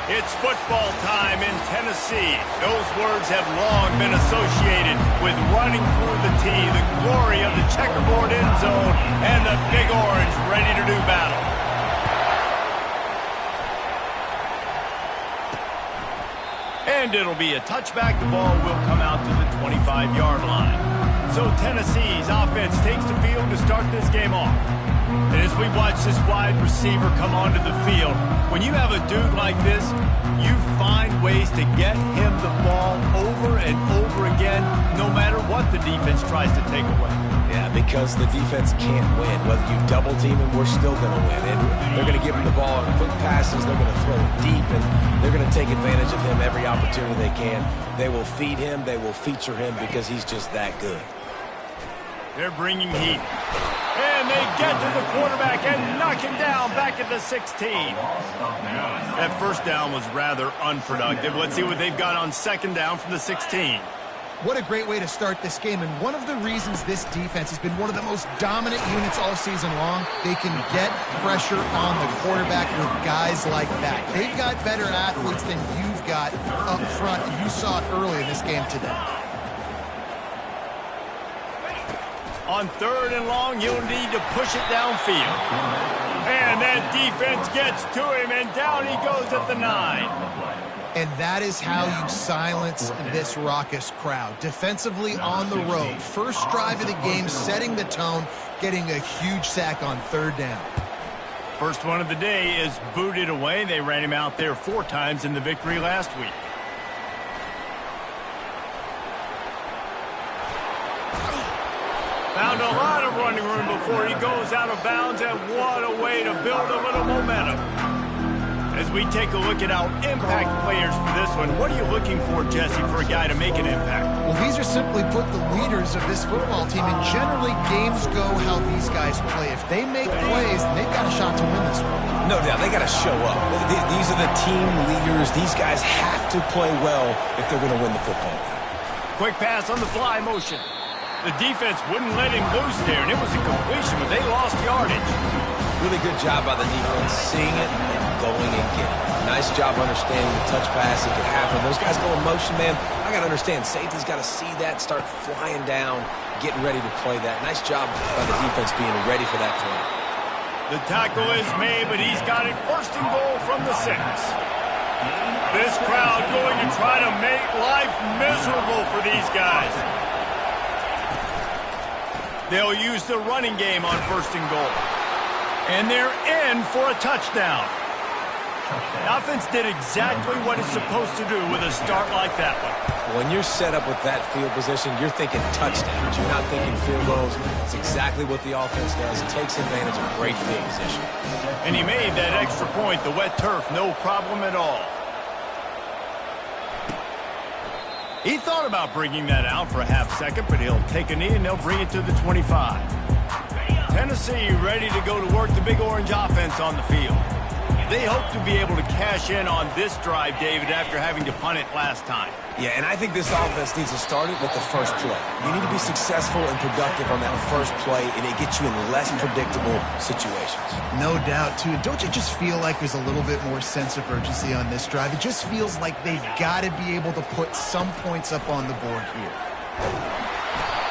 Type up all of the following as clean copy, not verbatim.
It's football time in Tennessee. Those words have long been associated with running through the tee, the glory of the checkerboard end zone, and the Big Orange ready to do battle. And it'll be a touchback. The ball will come out to the 25-yard line. So Tennessee's offense takes the field to start this game off. And as we watch this wide receiver come onto the field, when you have a dude like this, you find ways to get him the ball over and over again, no matter what the defense tries to take away. Yeah, because the defense can't win. Whether you double team him, we're still going to win. And they're going to give him the ball in quick passes. They're going to throw it deep, and they're going to take advantage of him every opportunity they can. They will feed him. They will feature him because he's just that good. They're bringing heat. And they get to the quarterback and knock him down back at the 16. That first down was rather unproductive. Let's see what they've got on second down from the 16. What a great way to start this game, and one of the reasons this defense has been one of the most dominant units all season long, they can get pressure on the quarterback with guys like that. They've got better athletes than you've got up front, and you saw it early in this game today. On third and long, he'll need to push it downfield. And that defense gets to him, and down he goes at the 9. And that is how you silence this raucous crowd. Defensively on the road. First drive of the game, setting the tone, getting a huge sack on third down. First one of the day is booted away. They ran him out there 4 times in the victory last week. Found a lot of running room before he goes out of bounds, and what a way to build a little momentum. As we take a look at our impact players for this one, what are you looking for, Jesse, for a guy to make an impact? Well, these are simply put the leaders of this football team, and generally games go how these guys play. If they make plays, they've got a shot to win this one. No doubt, they got to show up. These are the team leaders. These guys have to play well if they're going to win the football game. Quick pass on the fly motion. The defense wouldn't let him loose there, and it was a completion, but they lost yardage. Really good job by the defense, seeing it and going and getting it. Nice job understanding the touch pass that could happen. Those guys go in motion, man. I got to understand, safety's got to see that, start flying down, getting ready to play that. Nice job by the defense being ready for that play. The tackle is made, but he's got it first and goal from the 6. This crowd going to try to make life miserable for these guys. They'll use the running game on first and goal. And they're in for a touchdown. The offense did exactly what it's supposed to do with a start like that one. When you're set up with that field position, you're thinking touchdowns. You're not thinking field goals. It's exactly what the offense does. It takes advantage of great field position. And he made that extra point, the wet turf, no problem at all. He thought about bringing that out for a half second, but he'll take a knee and they'll bring it to the 25. Tennessee ready to go to work the Big Orange offense on the field. They hope to be able to cash in on this drive, David, after having to punt it last time. Yeah, and I think this offense needs to start it with the first play. You need to be successful and productive on that first play, and it gets you in less predictable situations. No doubt, too. Don't you just feel like there's a little bit more sense of urgency on this drive? It just feels like they've got to be able to put some points up on the board here.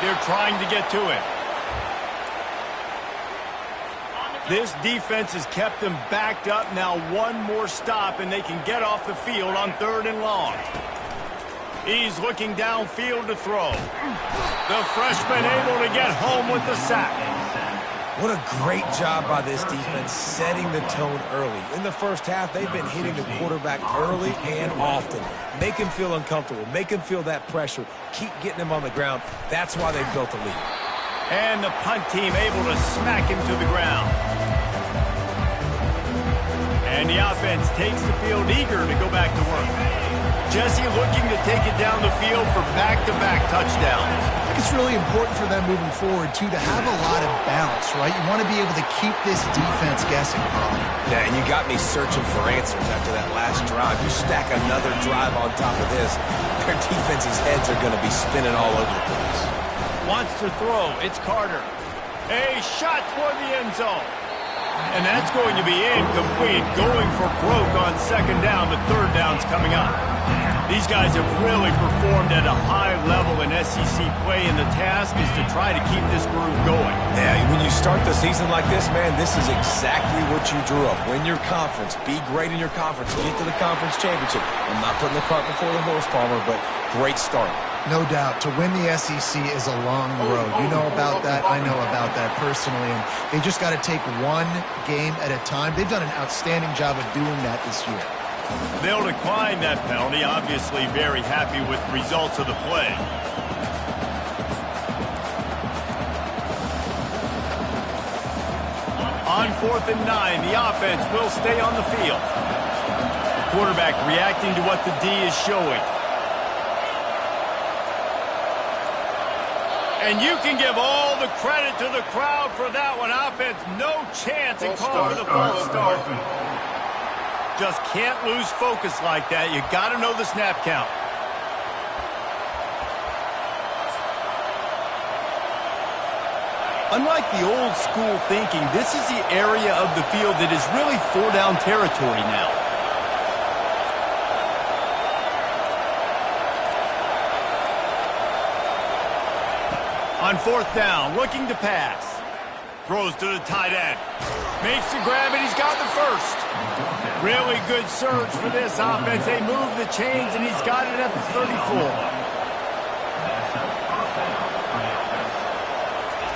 They're trying to get to it. This defense has kept them backed up. Now one more stop, and they can get off the field on third and long. He's looking downfield to throw. The freshman able to get home with the sack. What a great job by this defense setting the tone early. In the first half, they've been hitting the quarterback early and often. Make him feel uncomfortable. Make him feel that pressure. Keep getting him on the ground. That's why they've built a lead. And the punt team able to smack him to the ground. And the offense takes the field eager to go back to work. Jesse looking to take it down the field for back-to-back touchdowns. I think it's really important for them moving forward, too, to have a lot of balance, right? You want to be able to keep this defense guessing. Yeah, and you got me searching for answers after that last drive. You stack another drive on top of this, their defense's heads are going to be spinning all over the place. Wants to throw. It's Carter. A shot toward the end zone. And that's going to be incomplete, going for broke on second down, but third down's coming up. These guys have really performed at a high level in SEC play, and the task is to try to keep this groove going. Yeah, when you start the season like this, man, this is exactly what you drew up. Win your conference, be great in your conference, get to the conference championship. I'm not putting the cart before the horse, Palmer, but great start. No doubt. To win the SEC is a long road. You know about that. I know about that personally. And they just got to take one game at a time. They've done an outstanding job of doing that this year. They'll decline that penalty. Obviously very happy with the results of the play. On 4th and 9, the offense will stay on the field. Quarterback reacting to what the D is showing. And you can give all the credit to the crowd for that one. Offense, no chance and call for the false start. Just can't lose focus like that. You got to know the snap count. Unlike the old school thinking, this is the area of the field that is really four-down territory now. On 4th down, looking to pass. Throws to the tight end. Makes the grab, and he's got the first. Really good surge for this offense. They move the chains, and he's got it at the 34.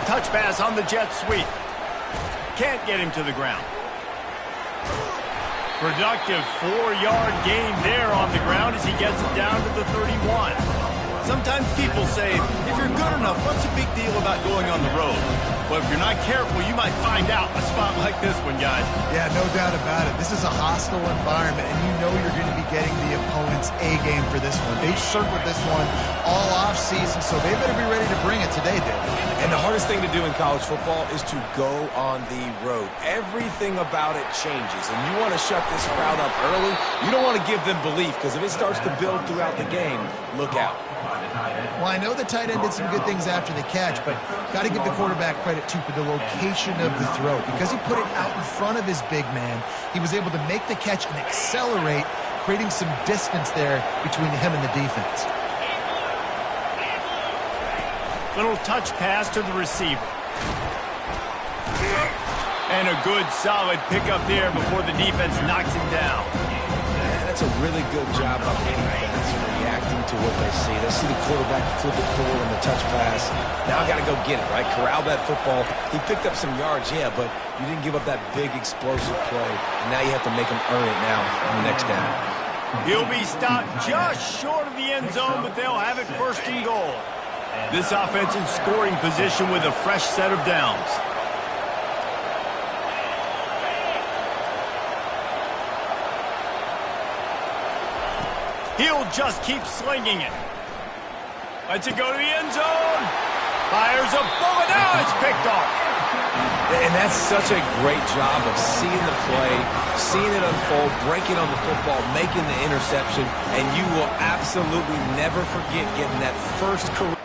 Touch pass on the jet sweep. Can't get him to the ground. Productive 4-yard gain there on the ground as he gets it down to the 31. Sometimes people say, if you're good enough, what's the big deal about going on the road? Well, if you're not careful, you might find out a spot like this one, guys. Yeah, no doubt about it. This is a hostile environment, and you know you're going to be getting the opponent's A game for this one. They circled this one all off season, so they better be ready to bring it today, Dave. And the hardest thing to do in college football is to go on the road. Everything about it changes, and you want to shut this crowd up early. You don't want to give them belief, because if it starts to build throughout the game, look out. Well, I know the tight end did some good things after the catch, but got to give the quarterback credit, too, for the location of the throw. Because he put it out in front of his big man, he was able to make the catch and accelerate, creating some distance there between him and the defense. Little touch pass to the receiver. And a good, solid pickup there before the defense knocks him down. That's a really good job by the defense, reacting to what they see. They see the quarterback flip it forward on the touch pass. Now I got to go get it, right? Corral that football. He picked up some yards, yeah, but you didn't give up that big explosive play. And now you have to make him earn it now on the next down. He'll be stopped just short of the end zone, but they'll have it 1st and goal. This offense in scoring position with a fresh set of downs. He'll just keep slinging it. Lets it go to the end zone. Fires a bullet. Now it's picked off. And that's such a great job of seeing the play, seeing it unfold, breaking on the football, making the interception, and you will absolutely never forget getting that first career.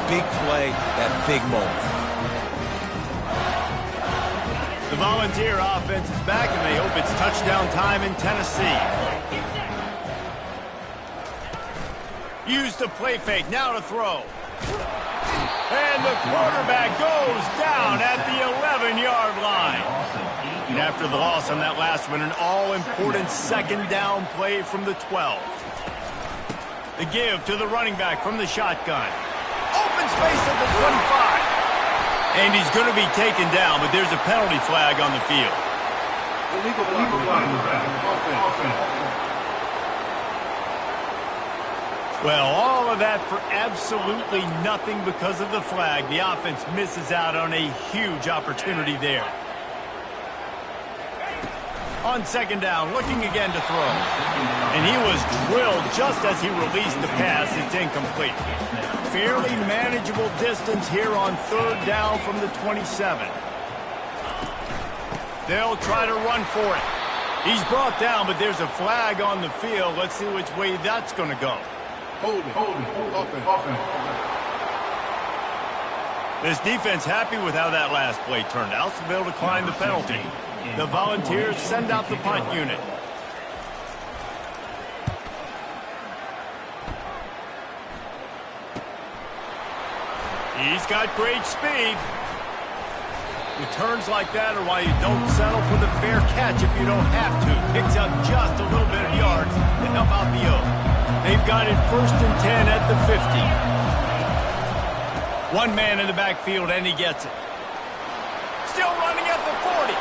big play, that big moment. The Volunteer offense is back, and they hope it's touchdown time in Tennessee. Use the play fake, now to throw. And the quarterback goes down at the 11-yard line. And after the loss on that last one, an all-important second down play from the 12. The give to the running back from the shotgun. Open space at the 25. And he's going to be taken down, but there's a penalty flag on the field. Well, all of that for absolutely nothing because of the flag. The offense misses out on a huge opportunity there. On second down, looking again to throw. And he was drilled just as he released the pass. It's incomplete. Fairly manageable distance here on third down from the 27. They'll try to run for it. He's brought down, but there's a flag on the field. Let's see which way that's going to go. Hold it. This defense happy with how that last play turned out, so they'll decline the penalty. The Volunteers send out the punt unit. He's got great speed. Returns like that are why you don't settle for the fair catch if you don't have to. Picks up just a little bit of yards to help out the O. They've got it 1st and 10 at the 50. One man in the backfield, and he gets it. Still running at the 40.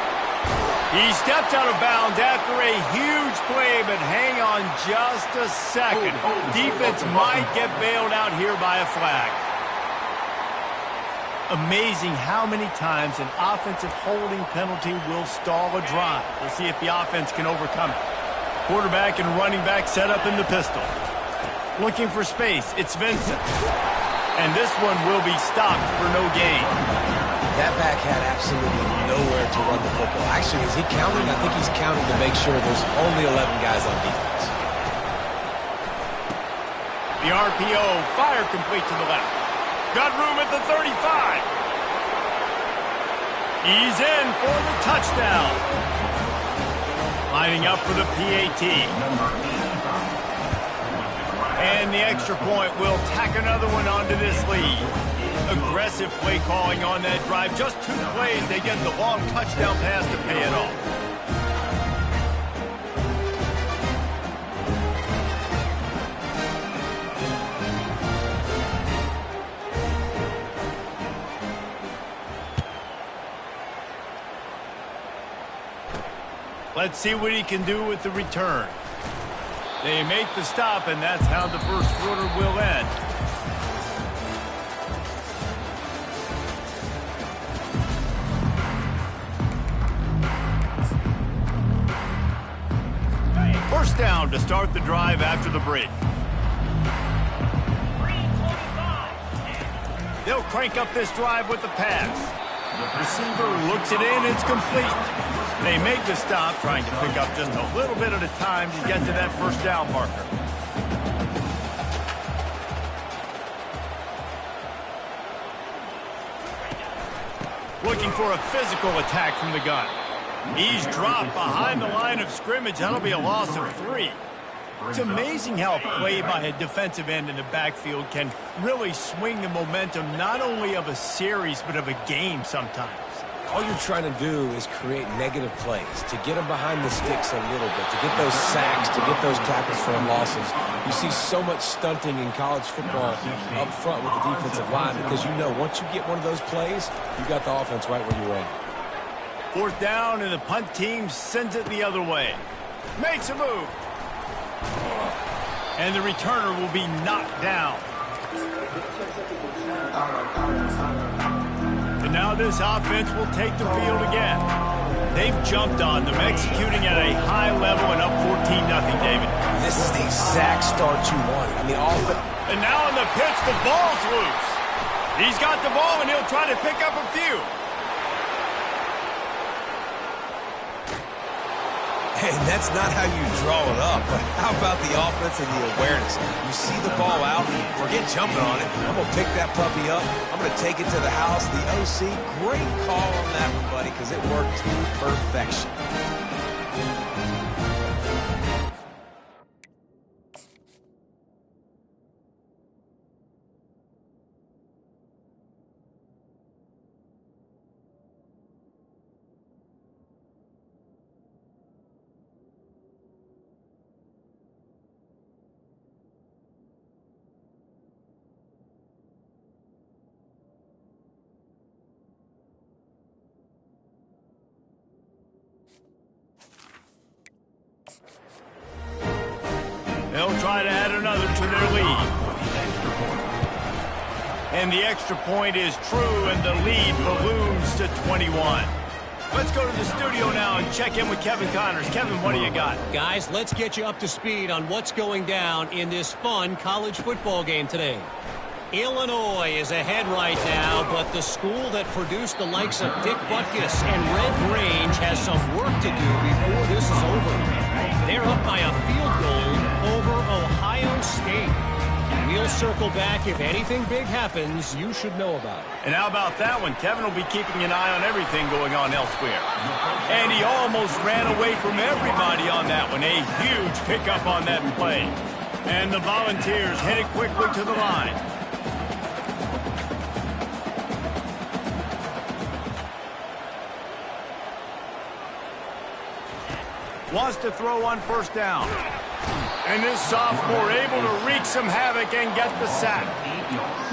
He steps out of bounds after a huge play, but hang on just a second. Defense might get bailed out here by a flag. Amazing how many times an offensive holding penalty will stall a drive. We'll see if the offense can overcome it. Quarterback and running back set up in the pistol. Looking for space, it's Vincent. And this one will be stopped for no gain. That back had absolutely nowhere to run the football. Actually, is he counting? I think he's counting to make sure there's only 11 guys on defense. The RPO, fire complete to the left. Got room at the 35. He's in for the touchdown. Lining up for the PAT. And the extra point will tack another one onto this lead. Aggressive play calling on that drive. Just 2 plays, they get the long touchdown pass to pay it off. Let's see what he can do with the return. They make the stop, and that's how the first quarter will end. First down to start the drive after the break. They'll crank up this drive with the pass. Receiver looks it in, it's complete. They make the stop, trying to pick up just a little bit at a time to get to that first down marker. Looking for a physical attack from the gun. He's dropped behind the line of scrimmage. That'll be a loss of 3. It's amazing how a play by a defensive end in the backfield can really swing the momentum not only of a series but of a game sometimes. All you're trying to do is create negative plays, to get them behind the sticks a little bit, to get those sacks, to get those tackles for losses. You see so much stunting in college football up front with the defensive line because you know once you get one of those plays, you got the offense right where you want. 4th down, and the punt team sends it the other way. Makes a move. And the returner will be knocked down. And now this offense will take the field again. They've jumped on them, executing at a high level and up 14-0, David. This is the exact start you wanted. I mean, and now in the pitch, the ball's loose. He's got the ball, and he'll try to pick up a few. And that's not how you draw it up, but how about the offense and the awareness? You see the ball out, forget jumping on it. I'm going to pick that puppy up. I'm going to take it to the house. The OC, great call on that one, buddy, because it worked to perfection. They'll try to add another to their lead. And the extra point is true, and the lead balloons to 21. Let's go to the studio now and check in with Kevin Connors. Kevin, what do you got? Guys, let's get you up to speed on what's going down in this fun college football game today. Illinois is ahead right now, but the school that produced the likes of Dick Butkus and Red Grange has some work to do before this is over. They're up by a field goal over Ohio State. We'll circle back. If anything big happens, you should know about it. And how about that one? Kevin will be keeping an eye on everything going on elsewhere. And he almost ran away from everybody on that one. A huge pickup on that play. And the Volunteers headed quickly to the line. Wants to throw on first down. And this sophomore able to wreak some havoc and get the sack.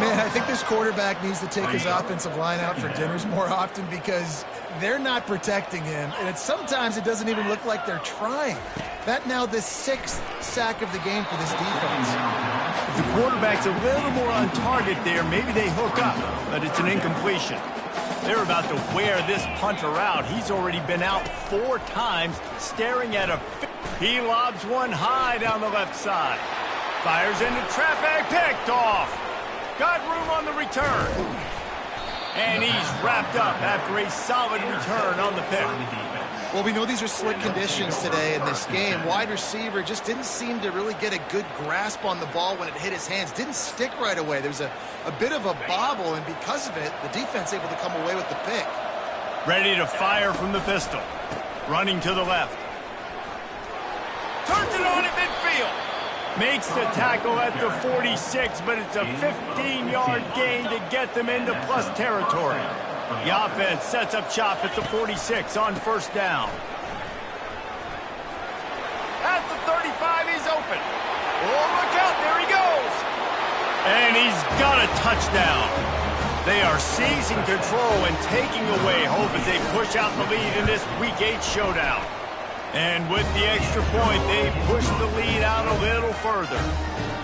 Man, I think this quarterback needs to take his offensive line out for dinners more often because they're not protecting him. And sometimes it doesn't even look like they're trying. That now the 6th sack of the game for this defense. If the quarterback's a little more on target there, maybe they hook up, but it's an incompletion. They're about to wear this punter out. He's already been out 4 times, staring at a... He lobs one high down the left side. Fires into traffic, picked off. Got room on the return. And he's wrapped up after a solid return on the pick. Well, we know these are slick conditions today in this game. Wide receiver just didn't seem to really get a good grasp on the ball when it hit his hands. Didn't stick right away. There was a bit of a bobble, and because of it, the defense able to come away with the pick. Ready to fire from the pistol. Running to the left. Turns it on at midfield. Makes the tackle at the 46, but it's a 15-yard gain to get them into plus territory. The offense sets up shop at the 46 on first down. At the 35, he's open. Oh, look out, there he goes. And he's got a touchdown. They are seizing control and taking away hope as they push out the lead in this Week 8 showdown. And with the extra point, they push the lead out a little further.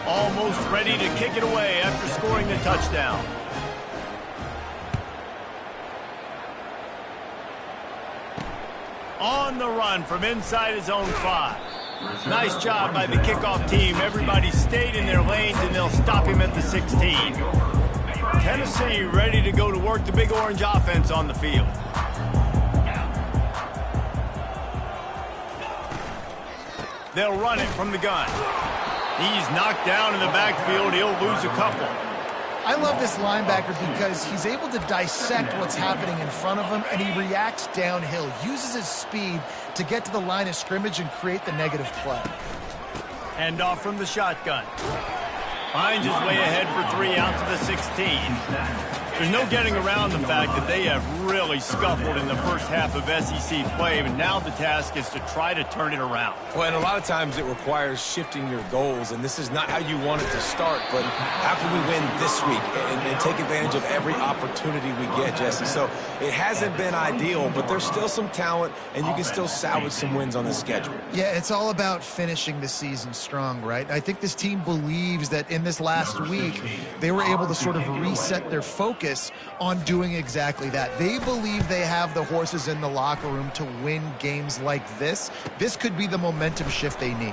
Almost ready to kick it away after scoring the touchdown. On the run from inside his own 5. Nice job by the kickoff team. Everybody stayed in their lanes, and they'll stop him at the 16. Tennessee ready to go to work the Big Orange offense on the field. They'll run it from the gun. He's knocked down in the backfield. He'll lose a couple. I love this linebacker because he's able to dissect what's happening in front of him, and he reacts downhill, uses his speed to get to the line of scrimmage and create the negative play. Hand off from the shotgun. Finds his way ahead for 3 out to the 16. There's no getting around the fact that they have really scuffled in the first half of SEC play, and now the task is to try to turn it around. Well, and a lot of times it requires shifting your goals, and this is not how you want it to start, but how can we win this week and take advantage of every opportunity we get, Jesse? So it hasn't been ideal, but there's still some talent, and you can still salvage some wins on the schedule. Yeah, it's all about finishing the season strong, right? I think this team believes that in this last week, they were able to sort of reset their focus on doing exactly that. They believe they have the horses in the locker room to win games like this. This could be the momentum shift they need.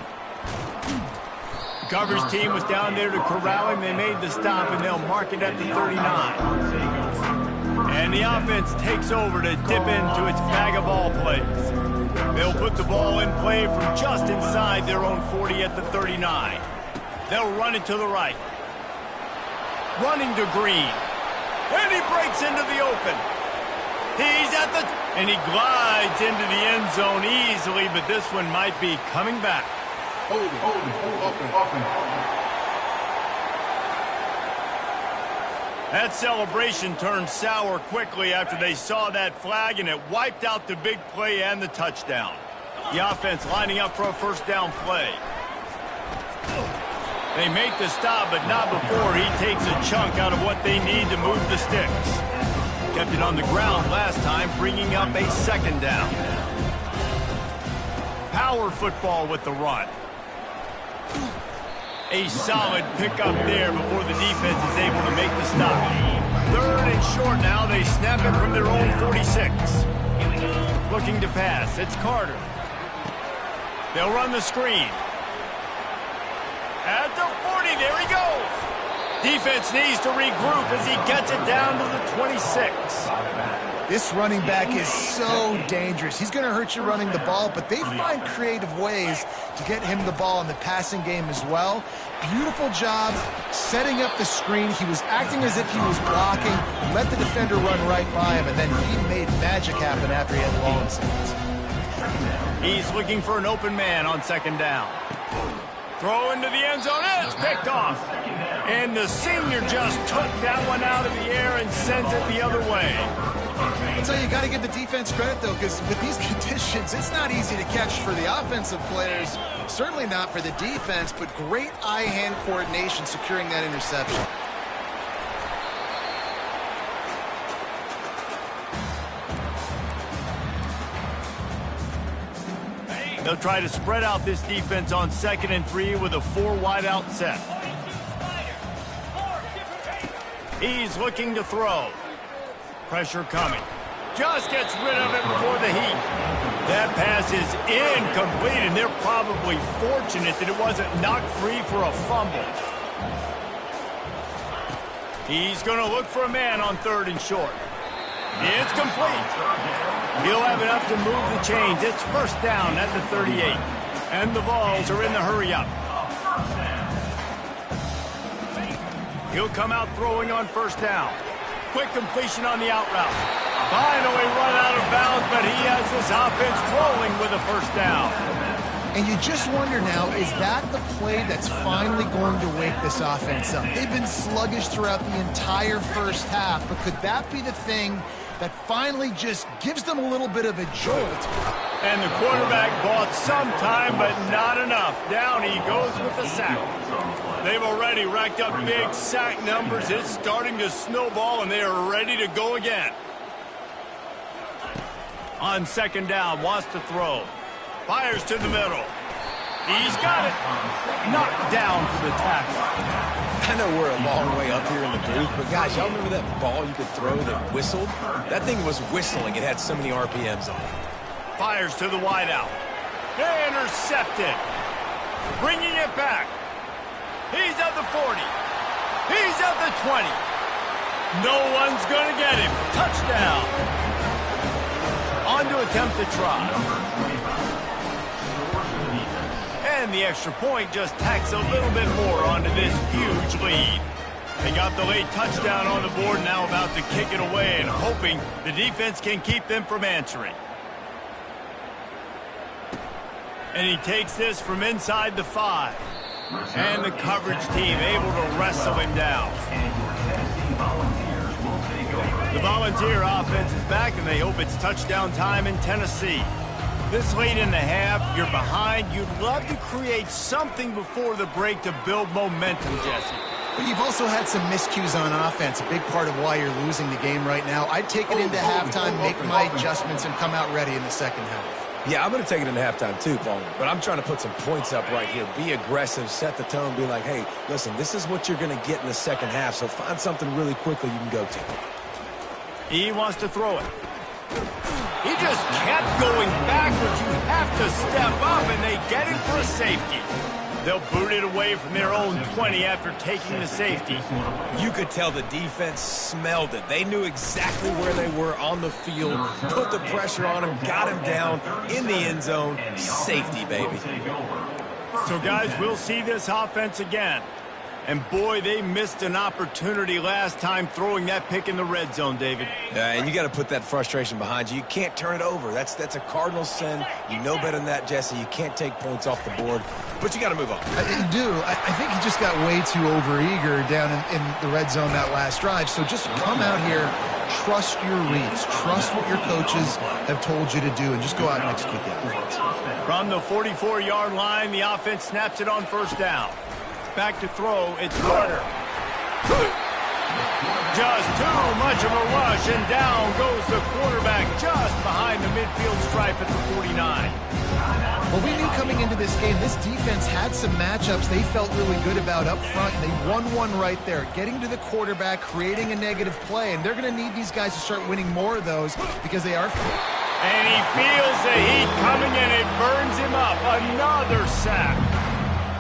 The coverage team was down there to corral him. They made the stop, and they'll mark it at the 39. And the offense takes over to dip into its bag of ball plays. They'll put the ball in play from just inside their own 40 at the 39. They'll run it to the right. Running to Green. And he breaks into the open. He's at the... And he glides into the end zone easily, but this one might be coming back. Hold it. That celebration turned sour quickly after they saw that flag, and it wiped out the big play and the touchdown. The offense lining up for a first down play. They make the stop, but not before he takes a chunk out of what they need to move the sticks. Kept it on the ground last time, bringing up a second down. Power football with the run. A solid pickup there before the defense is able to make the stop. Third and short now. They snap it from their own 46. Looking to pass. It's Carter. They'll run the screen. At the 40, there he goes. Defense needs to regroup as he gets it down to the 26. This running back is so dangerous. He's going to hurt you running the ball, but they find creative ways to get him the ball in the passing game as well. Beautiful job setting up the screen. He was acting as if he was blocking, let the defender run right by him, and then he made magic happen after he had long scenes. He's looking for an open man on second down. Throw into the end zone. It's picked off. And the senior just took that one out of the air and sends it the other way. So you got to give the defense credit, though, because with these conditions, it's not easy to catch for the offensive players. Certainly not for the defense, but great eye-hand coordination securing that interception. They'll try to spread out this defense on 2nd and 3 with a 4 wide out set. He's looking to throw. Pressure coming. Just gets rid of it before the heat. That pass is incomplete, and they're probably fortunate that it wasn't knocked free for a fumble. He's going to look for a man on 3rd and short. It's complete. He'll have enough to move the chains. It's first down at the 38. And the Vols are in the hurry-up. He'll come out throwing on first down. Quick completion on the out route. Finally run out of bounds, but he has this offense rolling with a first down. And you just wonder now, is that the play that's finally going to wake this offense up? They've been sluggish throughout the entire first half, but could that be the thing that finally just gives them a little bit of a jolt? And the quarterback bought some time, but not enough. Down he goes with the sack. They've already racked up big sack numbers. It's starting to snowball, and they are ready to go again. On second down, wants to throw. Fires to the middle. He's got it. Knocked down for the tackle. I know we're a long way up here in the booth, but guys, y'all remember that ball you could throw that whistled? That thing was whistling. It had so many RPMs on it. Fires to the wideout. They intercepted. Bringing it back. He's at the 40. He's at the 20. No one's going to get him. Touchdown. On to attempt to try. And the extra point just tacks a little bit more onto this huge lead. They got the late touchdown on the board, now about to kick it away and hoping the defense can keep them from answering. And he takes this from inside the 5. And the coverage team able to wrestle him down. The Volunteer offense is back, and they hope it's touchdown time in Tennessee. This late in the half, you're behind. You'd love to create something before the break to build momentum, Jesse. But you've also had some miscues on offense, a big part of why you're losing the game right now. I'd take it into halftime, make my adjustments, and come out ready in the second half. Yeah, I'm going to take it into halftime too, Paul. But I'm trying to put some points up right here. Be aggressive, set the tone, be like, hey, listen, this is what you're going to get in the second half, so find something really quickly you can go to. He wants to throw it. He just kept going backwards. You have to step up, and they get him for a safety. They'll boot it away from their own 20 after taking the safety. You could tell the defense smelled it. They knew exactly where they were on the field, put the pressure on him, got him down in the end zone. Safety, baby. So, guys, we'll see this offense again. And, boy, they missed an opportunity last time throwing that pick in the red zone, David. Yeah, and you got to put that frustration behind you. You can't turn it over. That's a cardinal sin. You know better than that, Jesse. You can't take points off the board, but you got to move on. You do. I think he just got way too overeager down in the red zone that last drive. So just come out here, trust your reads, trust what your coaches have told you to do, and just go out and execute that offense. From the 44-yard line, the offense snaps it on first down. Back to throw, it's Carter. Just too much of a rush, and down goes the quarterback just behind the midfield stripe at the 49. Well, we knew coming into this game, this defense had some matchups they felt really good about up front, and they won one right there, getting to the quarterback, creating a negative play, and they're going to need these guys to start winning more of those because they are. And he feels the heat coming, and it burns him up. Another sack.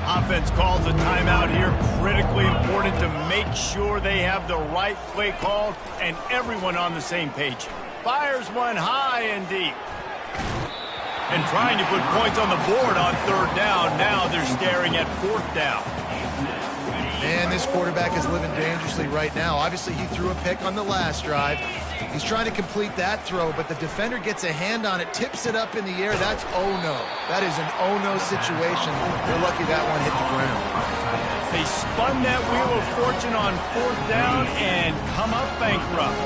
Offense calls a timeout here. Critically important to make sure they have the right play called and everyone on the same page. Fires one high and deep. And trying to put points on the board on third down. Now they're staring at fourth down. Man, this quarterback is living dangerously right now. Obviously, he threw a pick on the last drive. He's trying to complete that throw, but the defender gets a hand on it, tips it up in the air. That's oh-no. That is an oh-no situation. They're lucky that one hit the ground. They spun that wheel of fortune on fourth down and come up bankrupt.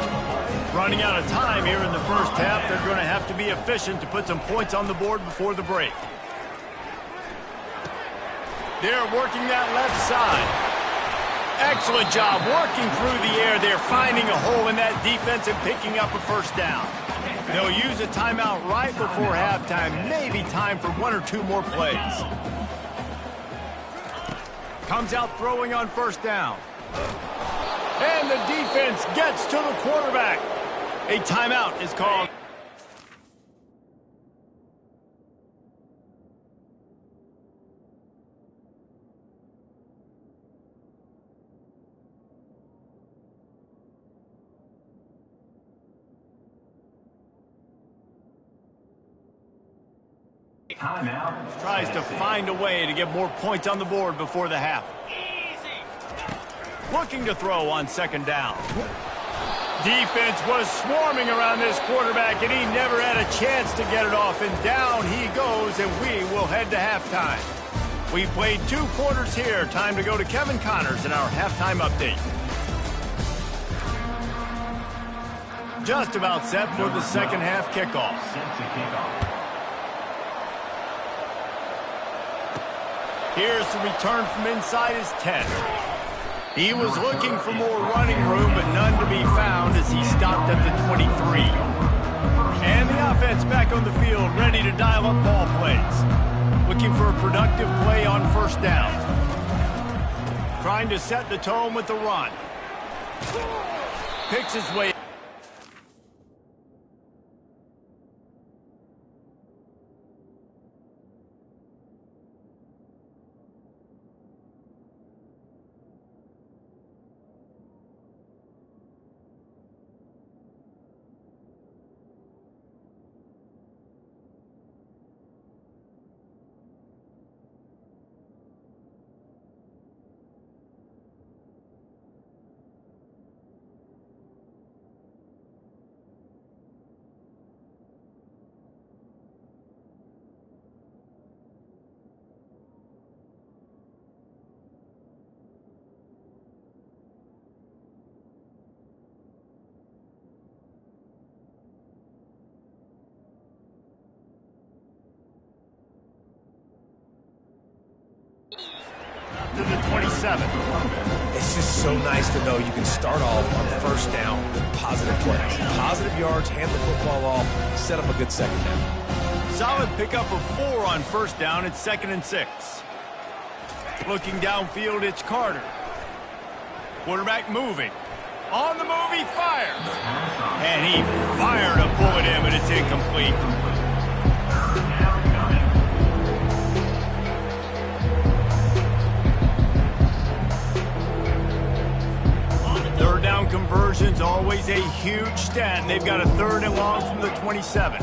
Running out of time here in the first half, they're going to have to be efficient to put some points on the board before the break. They're working that left side. Excellent job working through the air. They're finding a hole in that defense and picking up a first down. They'll use a timeout right before halftime. Maybe time for one or two more plays. Comes out throwing on first down. And the defense gets to the quarterback. A timeout is called. Timeout. Tries to find a way to get more points on the board before the half. Looking to throw on second down. Defense was swarming around this quarterback, and he never had a chance to get it off. And down he goes, and we will head to halftime. We played 2 quarters here. Time to go to Kevin Connors in our halftime update. Just about set for the second half kickoff. Here's the return from inside his 10. He was looking for more running room, but none to be found as he stopped at the 23. And the offense back on the field, ready to dial up ball plays. Looking for a productive play on first down. Trying to set the tone with the run. Picks his way. To the 27. It's just so nice to know you can start off on first down with positive plays. Positive yards, hand the football off, set up a good second down. Solid pickup of 4 on first down. It's 2nd and 6. Looking downfield, it's Carter. Quarterback moving. On the move, he fires. And he fired a bullet in, but it's incomplete. conversion's always a huge stat, and they've got a 3rd and long from the 27.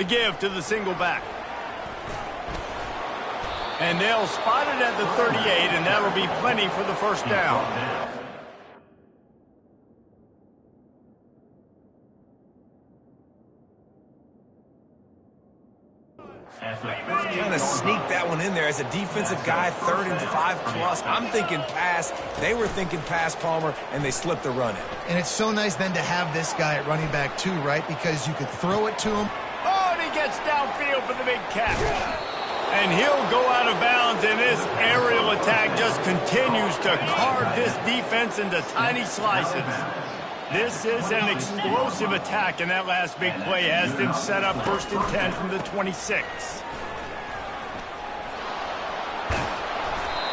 The give to the single back. And they'll spot it at the 38, and that'll be plenty for the first down. Kind of sneak that one in there as a defensive guy, 3rd and 5+. I'm thinking pass. They were thinking pass, Palmer, and they slipped the run in. And it's so nice then to have this guy at running back too, right? Because you could throw it to him. Oh, and he gets downfield for the big catch. And he'll go out of bounds, and this aerial attack just continues to carve this defense into tiny slices. This is an explosive attack, and that last big play has them set up 1st and 10 from the 26.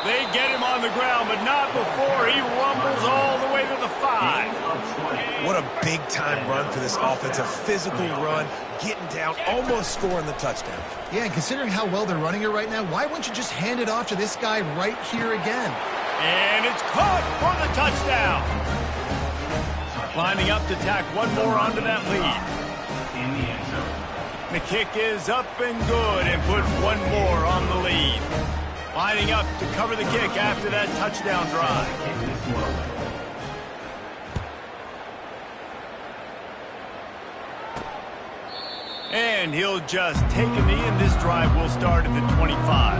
They get him on the ground, but not before he rumbles all the way to the 5. What a big-time run for this offense. A physical run, getting down, almost scoring the touchdown. Yeah, and considering how well they're running it right now, why wouldn't you just hand it off to this guy right here again? And it's caught for the touchdown. Lining up to tack one more onto that lead. The kick is up and good and put one more on the lead. Lining up to cover the kick after that touchdown drive. And he'll just take a knee, and this drive will start at the 25.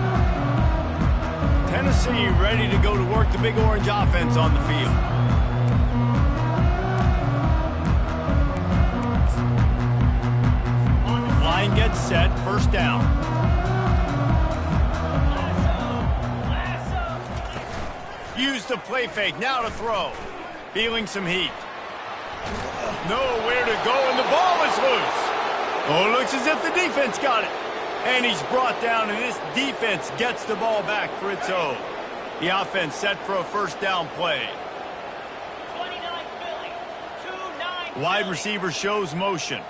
Tennessee ready to go to work the Big Orange offense on the field. Line gets set, 1st down. Use the play fake, now to throw. Feeling some heat. Nowhere to go, and the ball is loose. Oh, it looks as if the defense got it. And he's brought down, and this defense gets the ball back for its own. The offense set for a 1st down play. Wide receiver shows motion.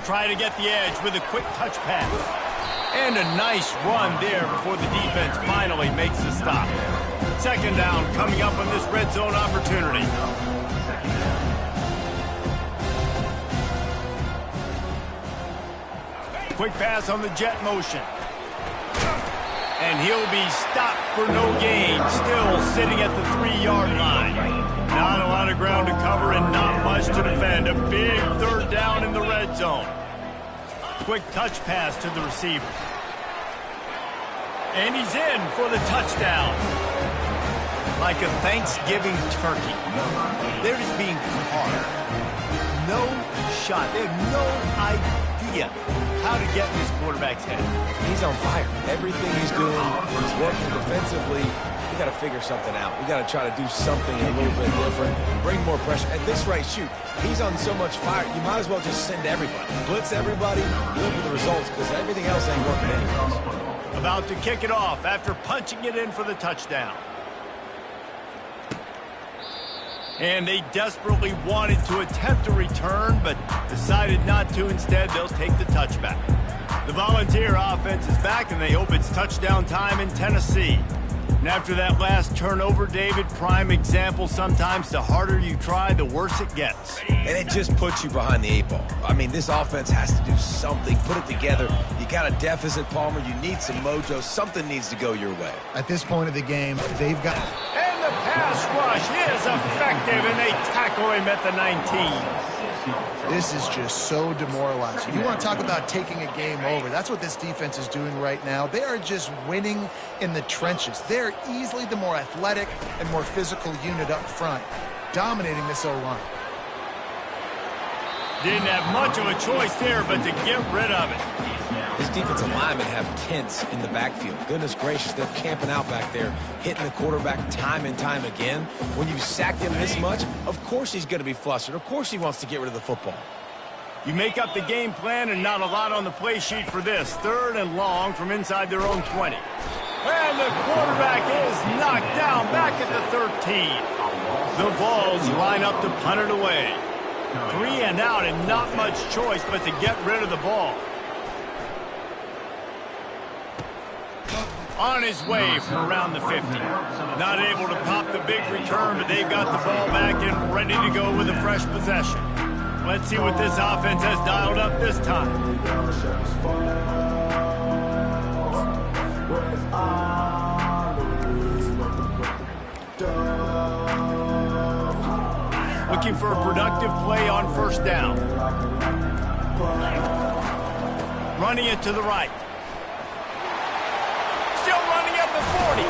Try to get the edge with a quick touch pass. And a nice run there before the defense finally makes the stop. 2nd down coming up on this red zone opportunity. Quick pass on the jet motion. And he'll be stopped for no gain, still sitting at the 3-yard line. Not a lot of ground to cover and not much to defend. A big 3rd down in the red zone. Quick touch pass to the receiver. And he's in for the touchdown. Like a Thanksgiving turkey. They're just being carved. No shot. They have no idea how to get in this quarterback's head. He's on fire. Everything he's doing, he's working defensively. We got to figure something out. We got to try to do something a little bit different, bring more pressure. At this rate, shoot, he's on so much fire, you might as well just send everybody. Blitz everybody, live with the results, because everything else ain't working anyways. About to kick it off after punching it in for the touchdown. And they desperately wanted to attempt a return, but decided not to. Instead, they'll take the touchback. The Volunteer offense is back, and they hope it's touchdown time in Tennessee. And after that last turnover, David, prime example, sometimes the harder you try, the worse it gets. And it just puts you behind the 8 ball. I mean, this offense has to do something, put it together. You got a deficit, Palmer. You need some mojo. Something needs to go your way. At this point of the game, they've got... And the pass rush is effective, and they tackle him at the 19. This is just so demoralizing. You want to talk about taking a game over. That's what this defense is doing right now. They are just winning in the trenches. They're easily the more athletic and more physical unit up front, dominating this O-line. Didn't have much of a choice there, but to get rid of it. This defensive linemen have tents in the backfield. Goodness gracious, they're camping out back there, hitting the quarterback time and time again. When you sack him this much, of course he's going to be flustered. Of course he wants to get rid of the football. You make up the game plan and not a lot on the play sheet for this. 3rd and long from inside their own 20. And the quarterback is knocked down back at the 13. The Vols line up to punt it away. 3 and out and not much choice but to get rid of the ball. On his way from around the 50. Not able to pop the big return, but they've got the ball back and ready to go with a fresh possession. Let's see what this offense has dialed up this time. Looking for a productive play on first down. Running it to the right. Still running at the 40.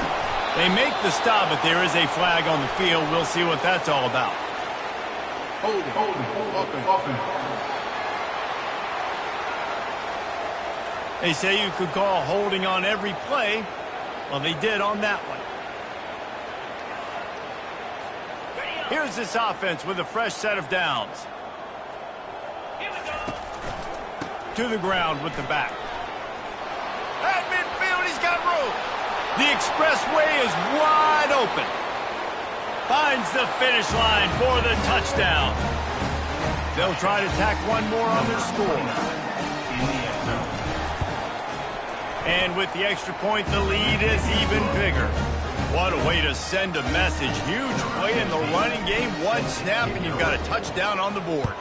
They make the stop, but there is a flag on the field. We'll see what that's all about. Hold it, offense. They say you could call holding on every play. Well, they did on that one. Here's this offense with a fresh set of downs. To the ground with the back. At midfield, he's got room. The expressway is wide open. Finds the finish line for the touchdown. They'll try to tack one more on their score. And with the extra point, the lead is even bigger. What a way to send a message. Huge play in the running game. One snap, and you've got a touchdown on the board.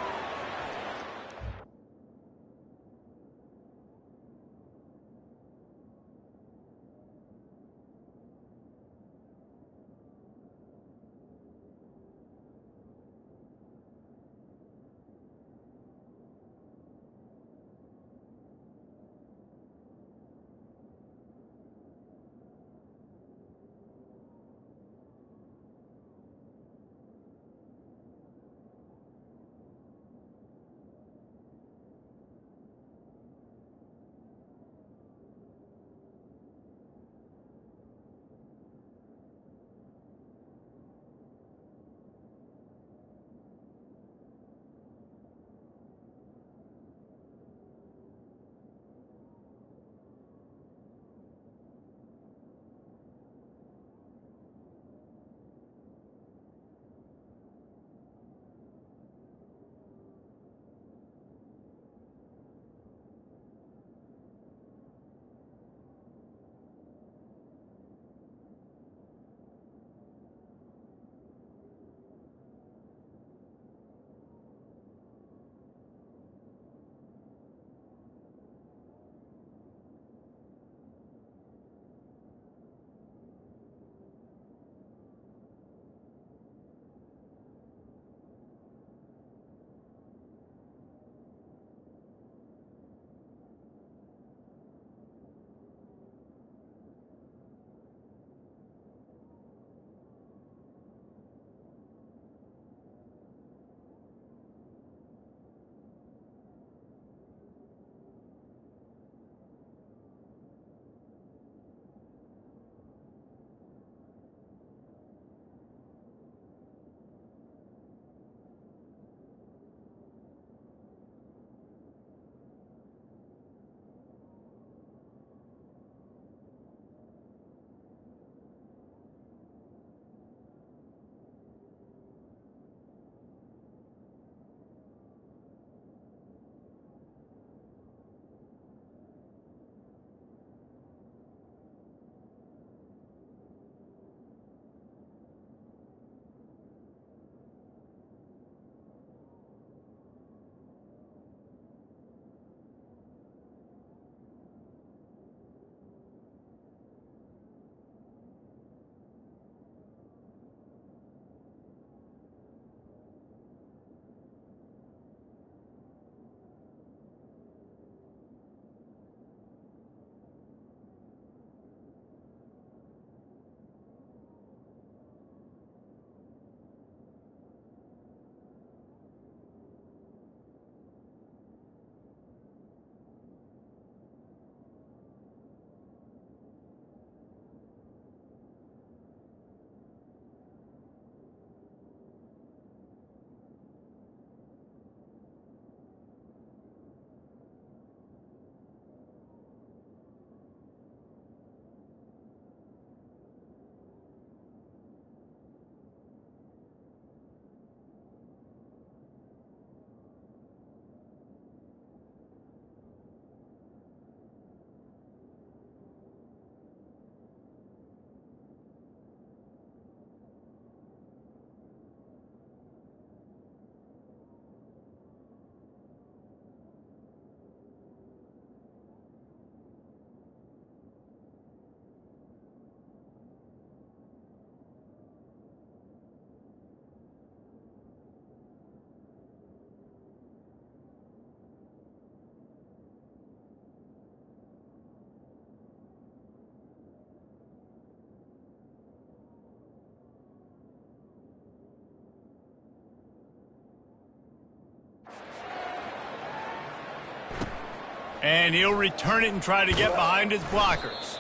And he'll return it and try to get behind his blockers.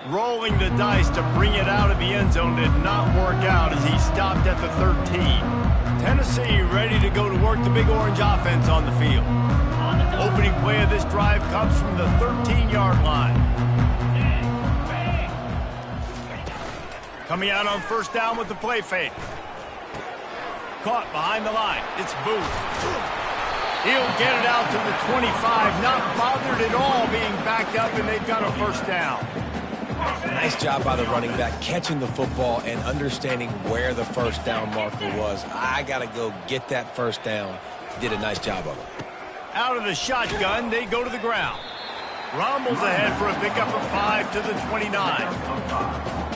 Rolling the dice to bring it out of the end zone did not work out as he stopped at the 13. Tennessee ready to go to work the Big Orange offense on the field. Opening play of this drive comes from the 13-yard line. Coming out on first down with the play fake. Caught behind the line. It's Booth. He'll get it out to the 25. Not bothered at all being backed up, and they've got a first down. Nice job by the running back, catching the football and understanding where the first down marker was. I got to go get that first down. Did a nice job of it. Out of the shotgun, they go to the ground. Rumbles ahead for a pickup of 5 to the 29.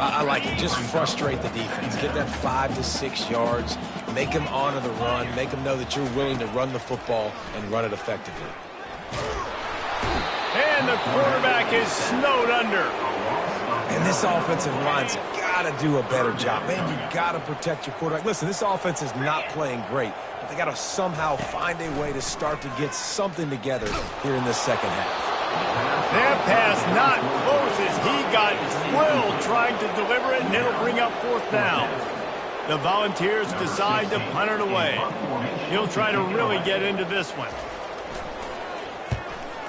I like it. Just frustrate the defense. Get that 5 to 6 yards. Make them honor the run. Make them know that you're willing to run the football and run it effectively. And the quarterback is snowed under. And this offensive line's got to do a better job. Man, you got to protect your quarterback. Listen, this offense is not playing great, but they got to somehow find a way to start to get something together here in this second half. That pass not close as he got drilled trying to deliver it, and it'll bring up fourth down. The Volunteers decide to punt it away. He'll try to really get into this one.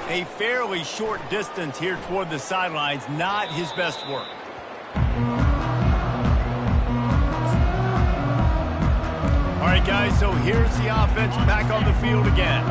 A fairly short distance here toward the sidelines, not his best work. All right, guys, so here's the offense back on the field again.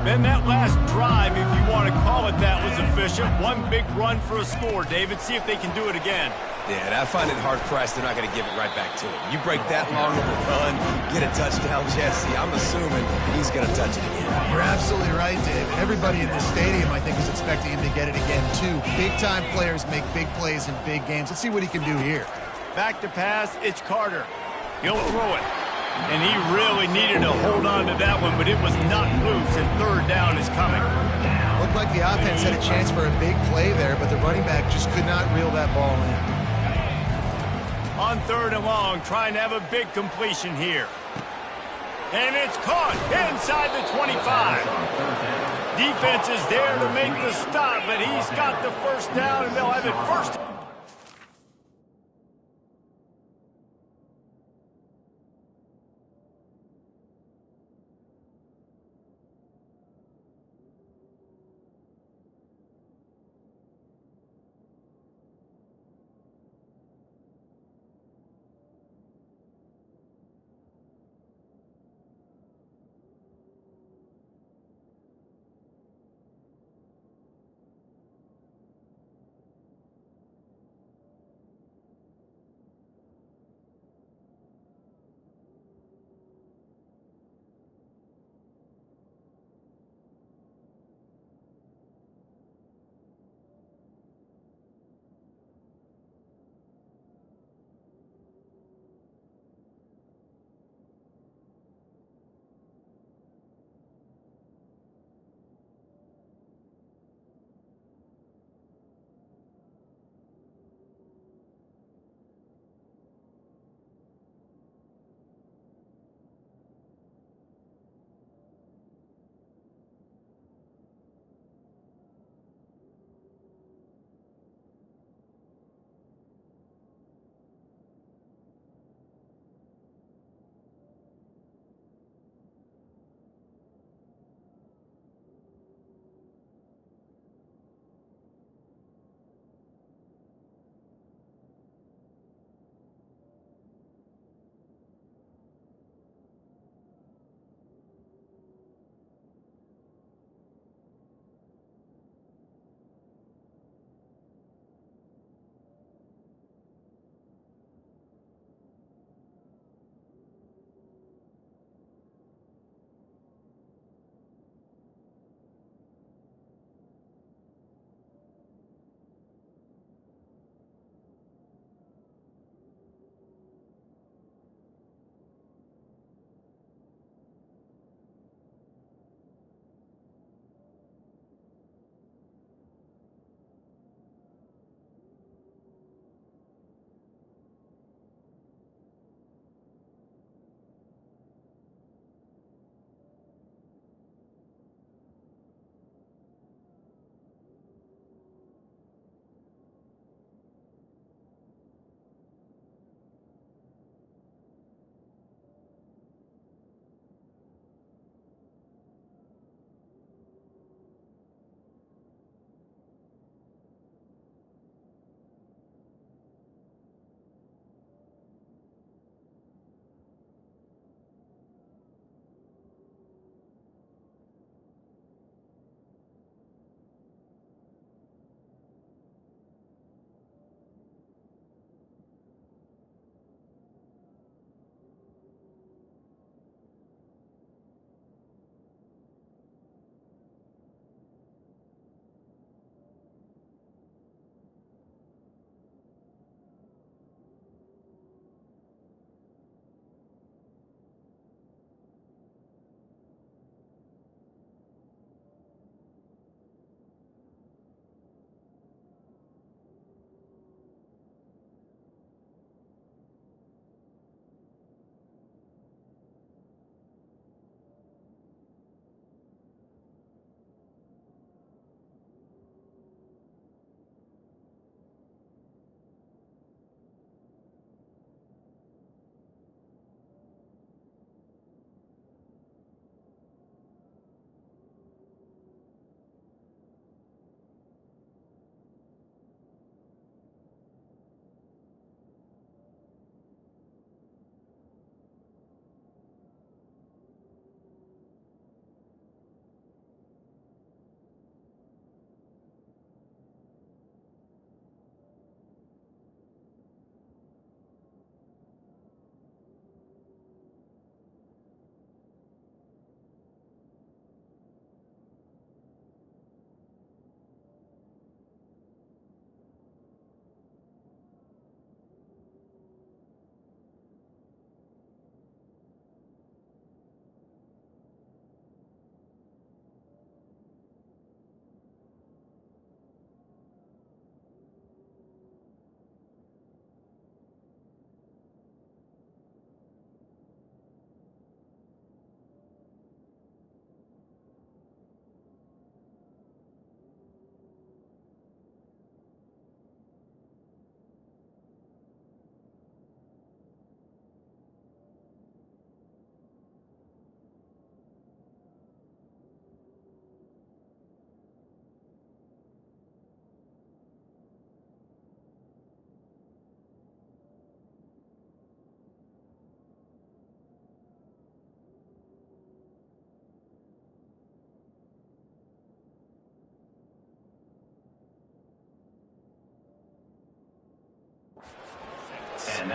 Then that last drive, if you want to call it that, was efficient. One big run for a score, David. See if they can do it again. Yeah, and I find it hard-pressed they're not going to give it right back to him. You break that long of a run, get a touchdown, Jesse, I'm assuming he's going to touch it again. You're absolutely right, Dave. Everybody in this stadium, I think, is expecting him to get it again, too. Big-time players make big plays in big games. Let's see what he can do here. Back to pass, it's Carter. He'll throw it. And he really needed to hold on to that one, but it was not loose, and third down is coming. Looked like the offense had a chance for a big play there, but the running back just could not reel that ball in. On third and long, trying to have a big completion here. And it's caught inside the 25. Defense is there to make the stop, but he's got the first down, and they'll have it first.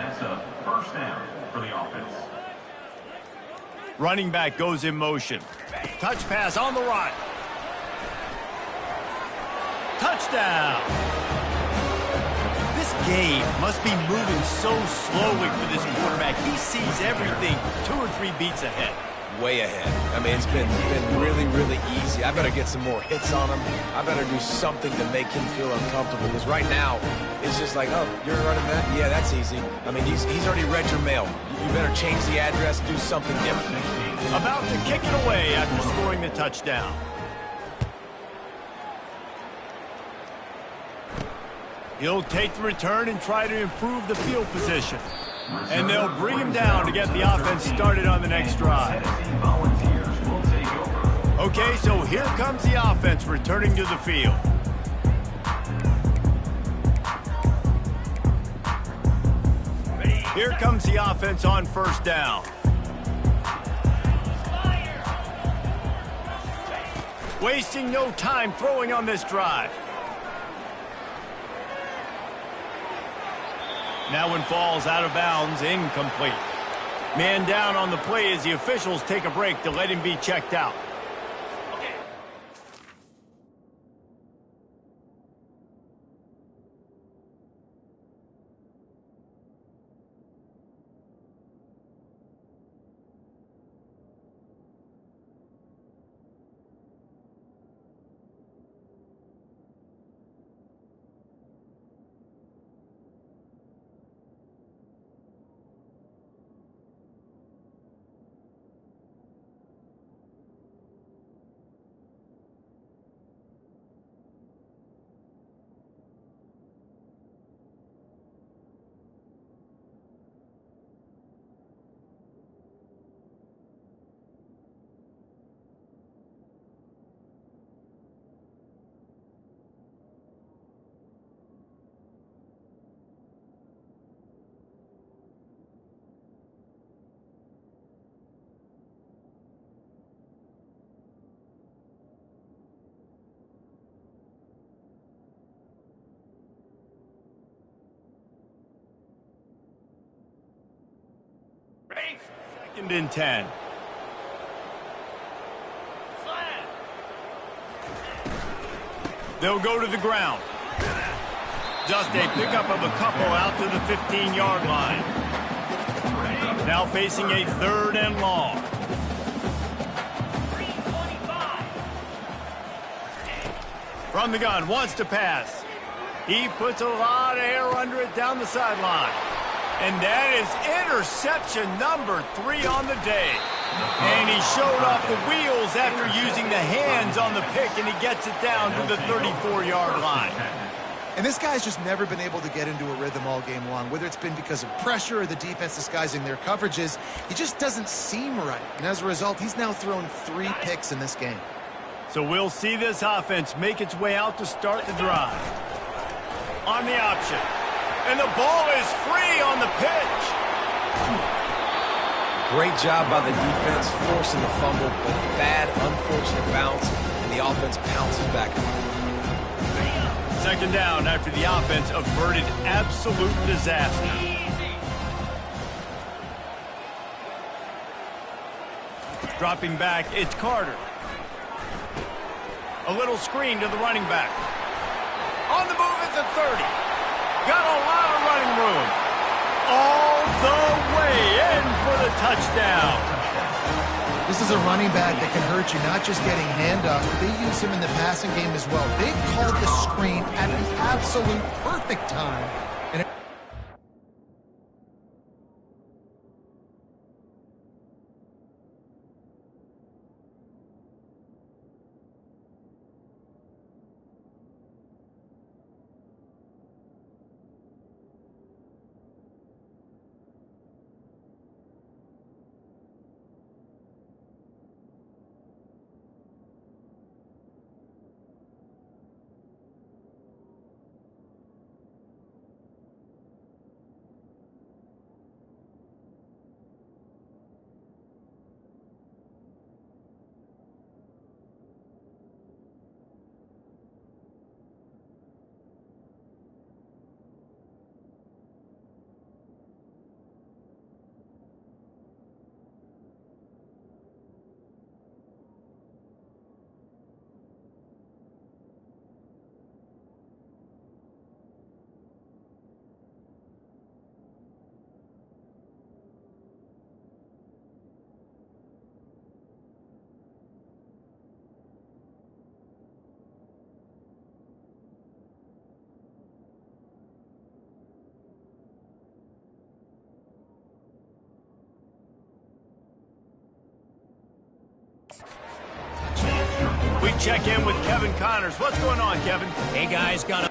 that's a first down for the offense. Running back goes in motion. Touch pass on the run. Touchdown! This game must be moving so slowly for this quarterback. He sees everything 2 or 3 beats ahead. Way ahead. I mean, it's been really, really easy. I better get some more hits on him. I better do something to make him feel uncomfortable, because right now, it's just like, oh, you're running that? Yeah, that's easy. I mean, he's already read your mail. You better change the address, do something different. About to kick it away after scoring the touchdown. He'll take the return and try to improve the field position. And they'll bring him down to get the offense started on the next drive. Okay, so here comes the offense returning to the field. Here comes the offense on first down. Wasting no time throwing on this drive. That one falls out of bounds, incomplete. Man down on the play as the officials take a break to let him be checked out. Second and 10. They'll go to the ground. Just a pickup of a couple out to the 15-yard line. Now facing a 3rd and long. From the gun, wants to pass. He puts a lot of air under it down the sideline. And that is interception number 3 on the day. And he showed off the wheels after using the hands on the pick, and he gets it down to the 34-yard line. And this guy's just never been able to get into a rhythm all game long, whether it's been because of pressure or the defense disguising their coverages. He just doesn't seem right. And as a result, he's now thrown 3 picks in this game. So we'll see this offense make its way out to start the drive. On the option. And the ball is free on the pitch. Great job by the defense, forcing the fumble, but a bad, unfortunate bounce, and the offense pounces back. 2nd down after the offense averted absolute disaster. Dropping back, it's Carter. A little screen to the running back. On the move at the 30. Got a lot of running room. All the way in for the touchdown. This is a running back that can hurt you, not just getting handoffs, but they use him in the passing game as well. They called the screen at the absolute perfect time. And We check in with Kevin Connors. What's going on, Kevin? Hey, guys, got a...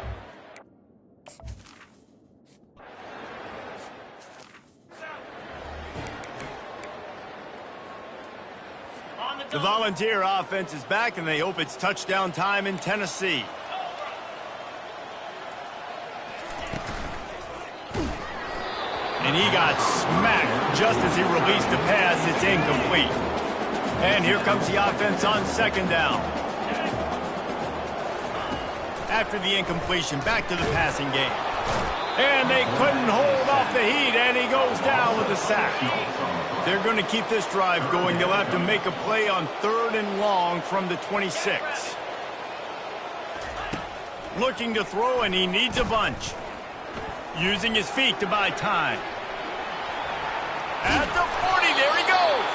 The Volunteer offense is back, and they hope it's touchdown time in Tennessee. And he got smacked just as he released the pass. It's incomplete. And here comes the offense on second down. After the incompletion, back to the passing game. And they couldn't hold off the heat, and he goes down with a sack. They're going to keep this drive going. They'll have to make a play on 3rd and long from the 26. Looking to throw, and he needs a bunch. Using his feet to buy time. At the 40, there he goes.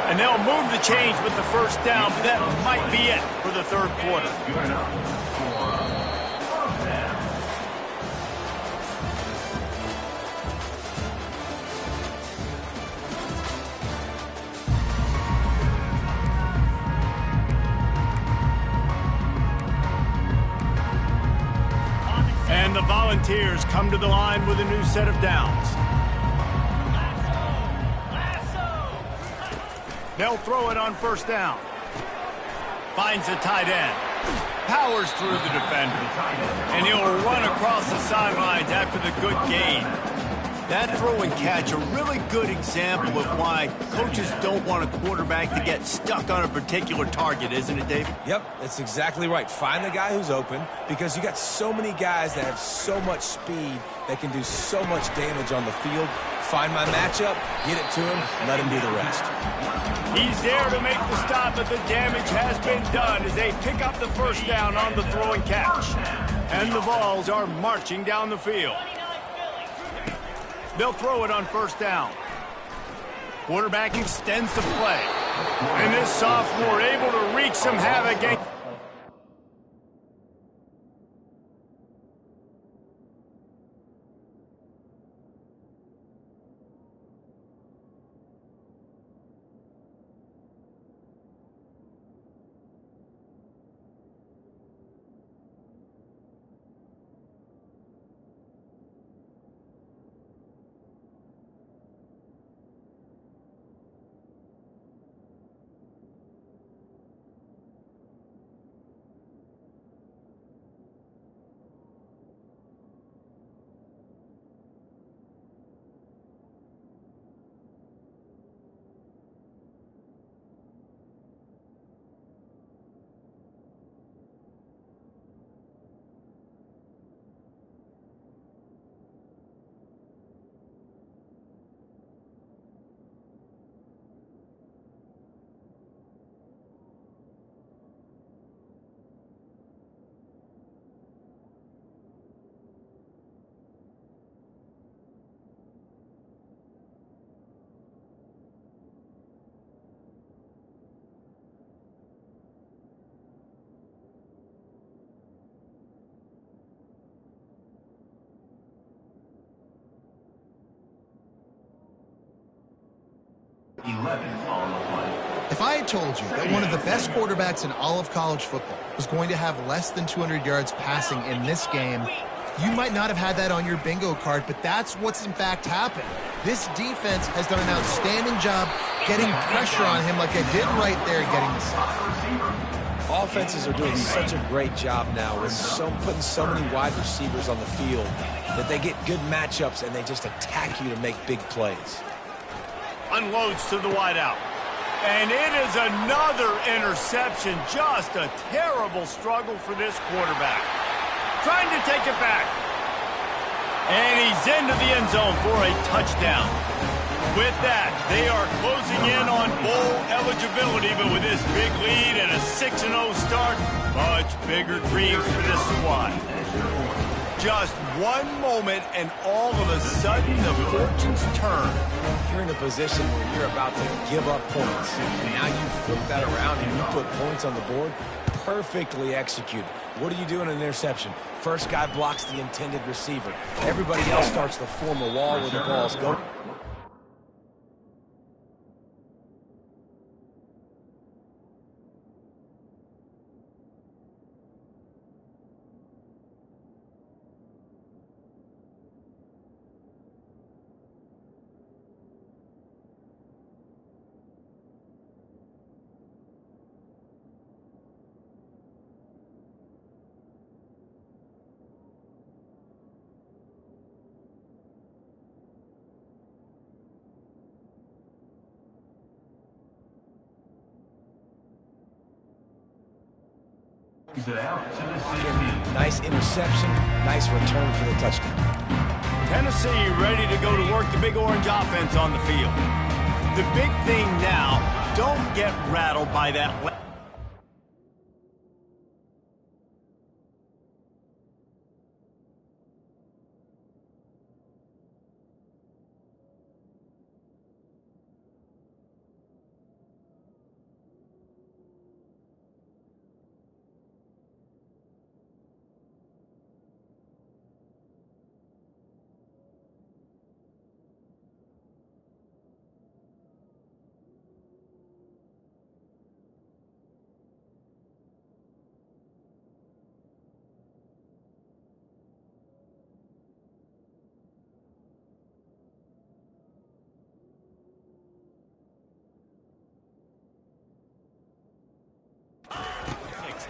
And they'll move the chains with the first down, but that might be it for the 3rd quarter. Good enough for first down. And the Volunteers come to the line with a new set of downs. They'll throw it on first down. Finds the tight end. Powers through the defender. And he'll run across the sidelines after the good gain. That throw and catch, a really good example of why coaches don't want a quarterback to get stuck on a particular target, isn't it, David? Yep, that's exactly right. Find the guy who's open, because you got so many guys that have so much speed that can do so much damage on the field. Find my matchup, get it to him, let him do the rest. He's there to make the stop, but the damage has been done as they pick up the first down on the throw and catch. And the Vols are marching down the field. They'll throw it on first down. Quarterback extends the play. And this sophomore able to wreak some havoc. If I had told you that one of the best quarterbacks in all of college football was going to have less than 200 yards passing in this game, you might not have had that on your bingo card, but that's what's in fact happened. This defense has done an outstanding job getting pressure on him like I did right there, getting the sack. Offenses are doing such a great job now with putting so many wide receivers on the field that they get good matchups and they just attack you to make big plays. Unloads to the wideout. And it is another interception. Just a terrible struggle for this quarterback. Trying to take it back. And he's into the end zone for a touchdown. With that, they are closing in on bowl eligibility, but with this big lead and a 6-0 start, much bigger dreams for this squad. Just one moment, and all of a sudden, the fortunes turn. You're in a position where you're about to give up points, and now you flip that around and you put points on the board. Perfectly executed. What do you do in an interception? First guy blocks the intended receiver. Everybody else starts to form a wall where the ball's going. Brings it out to the 16. Nice interception, nice return for the touchdown. Tennessee ready to go to work the Big Orange offense on the field. The big thing now, don't get rattled by that.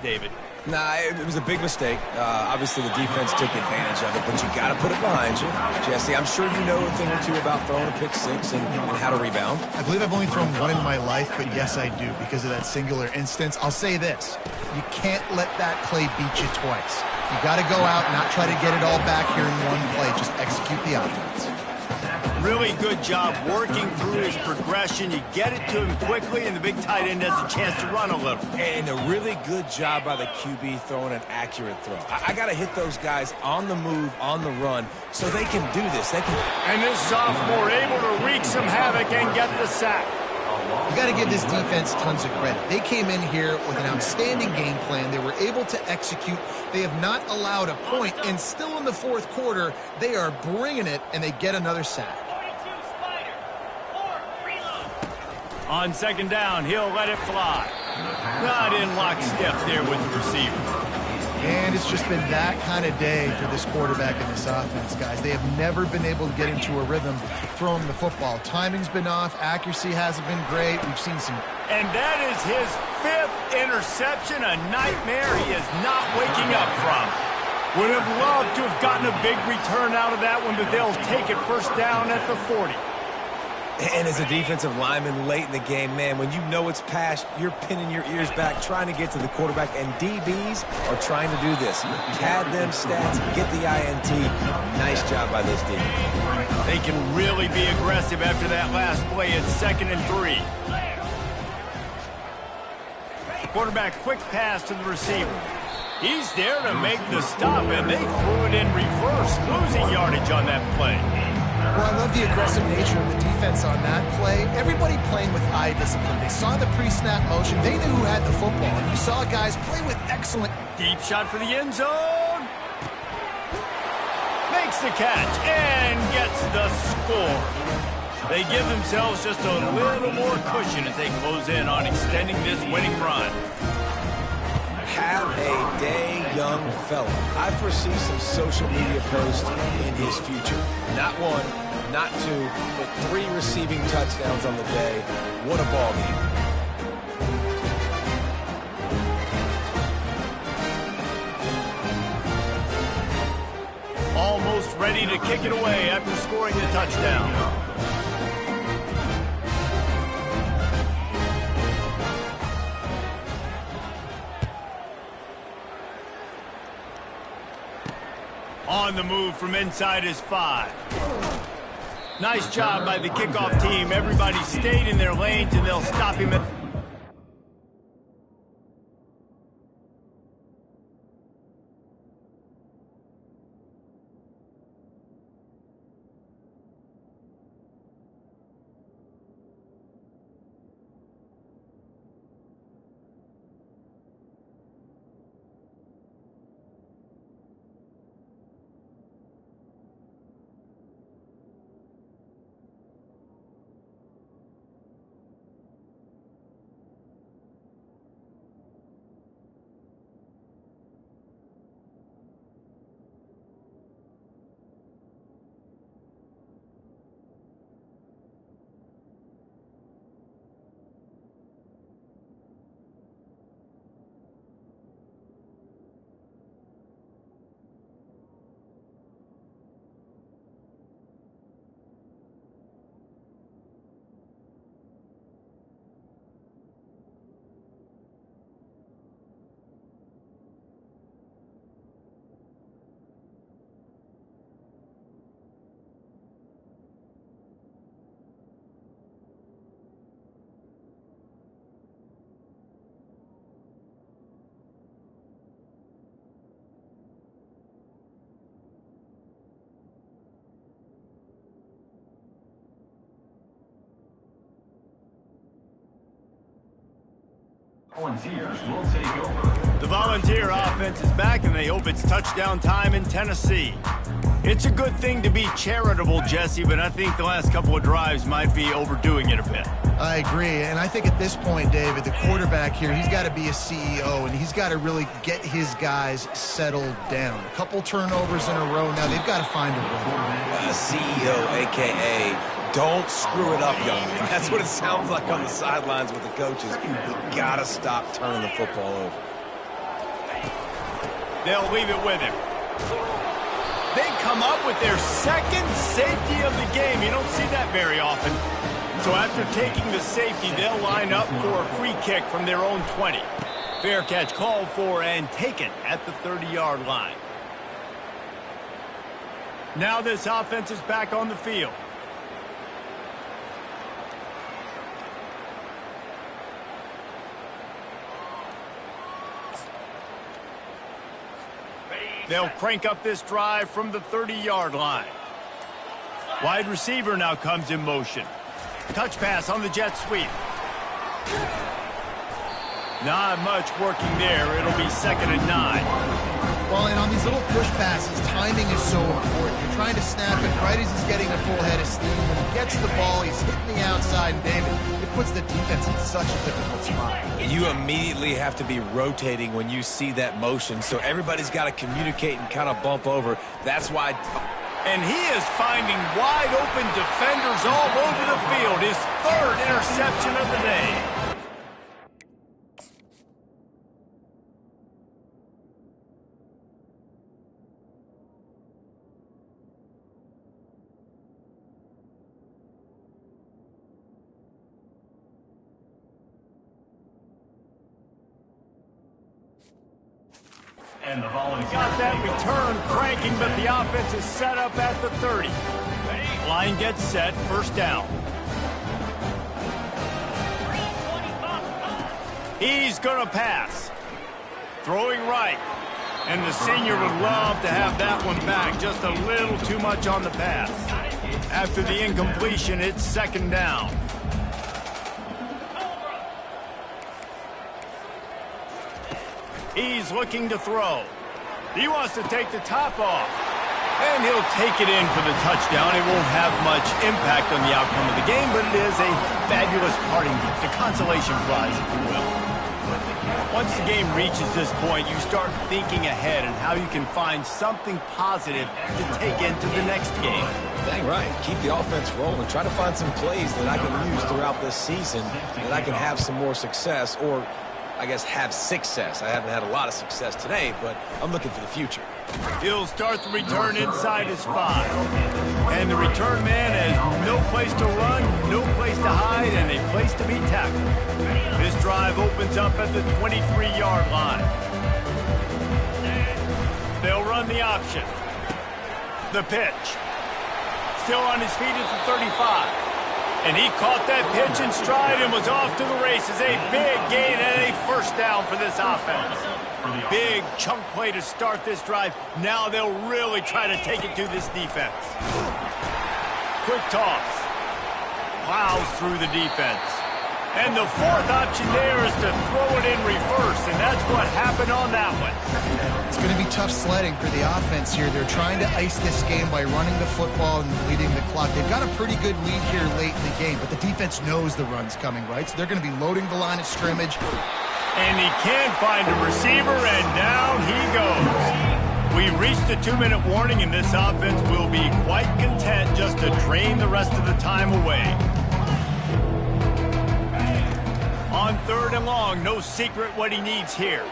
David. Nah, it was a big mistake. Obviously, the defense took advantage of it, but you got to put it behind you. Jesse, I'm sure you know a thing or two about throwing a pick six and how to rebound. I believe I've only thrown one in my life, but yes, I do because of that singular instance. I'll say this. You can't let that play beat you twice. You got to go out and not try to get it all back here in one play. Just execute the offense. Really good job working through his progression. You get it to him quickly, and the big tight end has a chance to run a little. And a really good job by the QB throwing an accurate throw. I got to hit those guys on the move, on the run, so they can do this. And this sophomore able to wreak some havoc and get the sack. You got to give this defense tons of credit. They came in here with an outstanding game plan. They were able to execute. They have not allowed a point, and still in the fourth quarter, they are bringing it, and they get another sack. On second down, he'll let it fly. Not in lockstep there with the receiver. And it's just been that kind of day for this quarterback and this offense, guys. They have never been able to get into a rhythm throwing the football. Timing's been off. Accuracy hasn't been great. We've seen some. And that is his 5th interception, a nightmare he is not waking up from. Would have loved to have gotten a big return out of that one, but they'll take it first down at the 40. And as a defensive lineman late in the game, man, when you know it's past, you're pinning your ears back, trying to get to the quarterback, and DBs are trying to do this. Pad them stats, get the INT. Nice job by this defense. They can really be aggressive after that last play. It's 2nd and 3. Quarterback quick pass to the receiver. He's there to make the stop, and they threw it in reverse, losing yardage on that play. Well, I love the aggressive nature of the defense on that play. Everybody playing with eye discipline. They saw the pre-snap motion. They knew who had the football. And you saw guys play with excellent... Deep shot for the end zone. Makes the catch and gets the score. They give themselves just a little more cushion as they close in on extending this winning run. Have a day, young fella. I foresee some social media posts in his future. Not one, not 2, but 3 receiving touchdowns on the day. What a ball game. Almost ready to kick it away after scoring the touchdown. On the move from inside his 5. Nice job by the kickoff team. Everybody stayed in their lanes, and they'll stop him at... Volunteers will take over. The Volunteer offense is back, and they hope it's touchdown time in Tennessee. It's a good thing to be charitable, Jesse, but I think the last couple of drives might be overdoing it a bit. I agree, and I think at this point, David, the quarterback here, he's got to be a CEO, and he's got to really get his guys settled down. A couple turnovers in a row now. They've got to find a way. CEO, a.k.a. don't screw it up, young man. That's what it sounds like on the sidelines with the coaches. You got to stop turning the football over. They'll leave it with him. They come up with their second safety of the game. You don't see that very often. So after taking the safety, they'll line up for a free kick from their own 20. Fair catch called for and taken at the 30-yard line. Now this offense is back on the field. They'll crank up this drive from the 30-yard line. Wide receiver now comes in motion. Touch pass on the jet sweep. Not much working there. It'll be 2nd and 9. Well, and on these little push passes, timing is so important. You're trying to snap it right as he's getting a full head of steam. When he gets the ball, he's hitting the outside, and David, it puts the defense in such a difficult spot. And you immediately have to be rotating when you see that motion, so everybody's got to communicate and kind of bump over. That's why... And he is finding wide-open defenders all over the field. His 3rd interception of the day. And the Volunteers Got that return cranking, but the offense is set up at the 30. Line gets set, 1st down. He's going to pass. Throwing right. And the senior would love to have that one back. Just a little too much on the pass. After the incompletion, it's 2nd down. He's looking to throw. He wants to take the top off. And he'll take it in for the touchdown. It won't have much impact on the outcome of the game, but it is a fabulous parting gift, a consolation prize, if you will. Once the game reaches this point, you start thinking ahead and how you can find something positive to take into the next game. Dang right. Keep the offense rolling. Try to find some plays that I can use throughout this season that I can have some more success, or I guess have success. I haven't had a lot of success today, but I'm looking for the future. He'll start the return inside his 5. And the return man has no place to run, no place to hide, and a place to be tackled. This drive opens up at the 23-yard line. They'll run the option. The pitch. Still on his feet at the 35. And he caught that pitch in stride and was off to the races. A big gain and a 1st down for this offense. Big chunk play to start this drive. Now they'll really try to take it to this defense. Quick toss. Plows through the defense. And the 4th option there is to throw it in reverse, and that's what happened on that one. It's going to be tough sledding for the offense here. They're trying to ice this game by running the football and leading the clock. They've got a pretty good lead here late in the game, but the defense knows the run's coming, right? So they're going to be loading the line of scrimmage. And he can't find a receiver, and down he goes. We reached the 2-minute warning, and this offense will be quite content just to drain the rest of the time away. On 3rd and long, no secret what he needs here.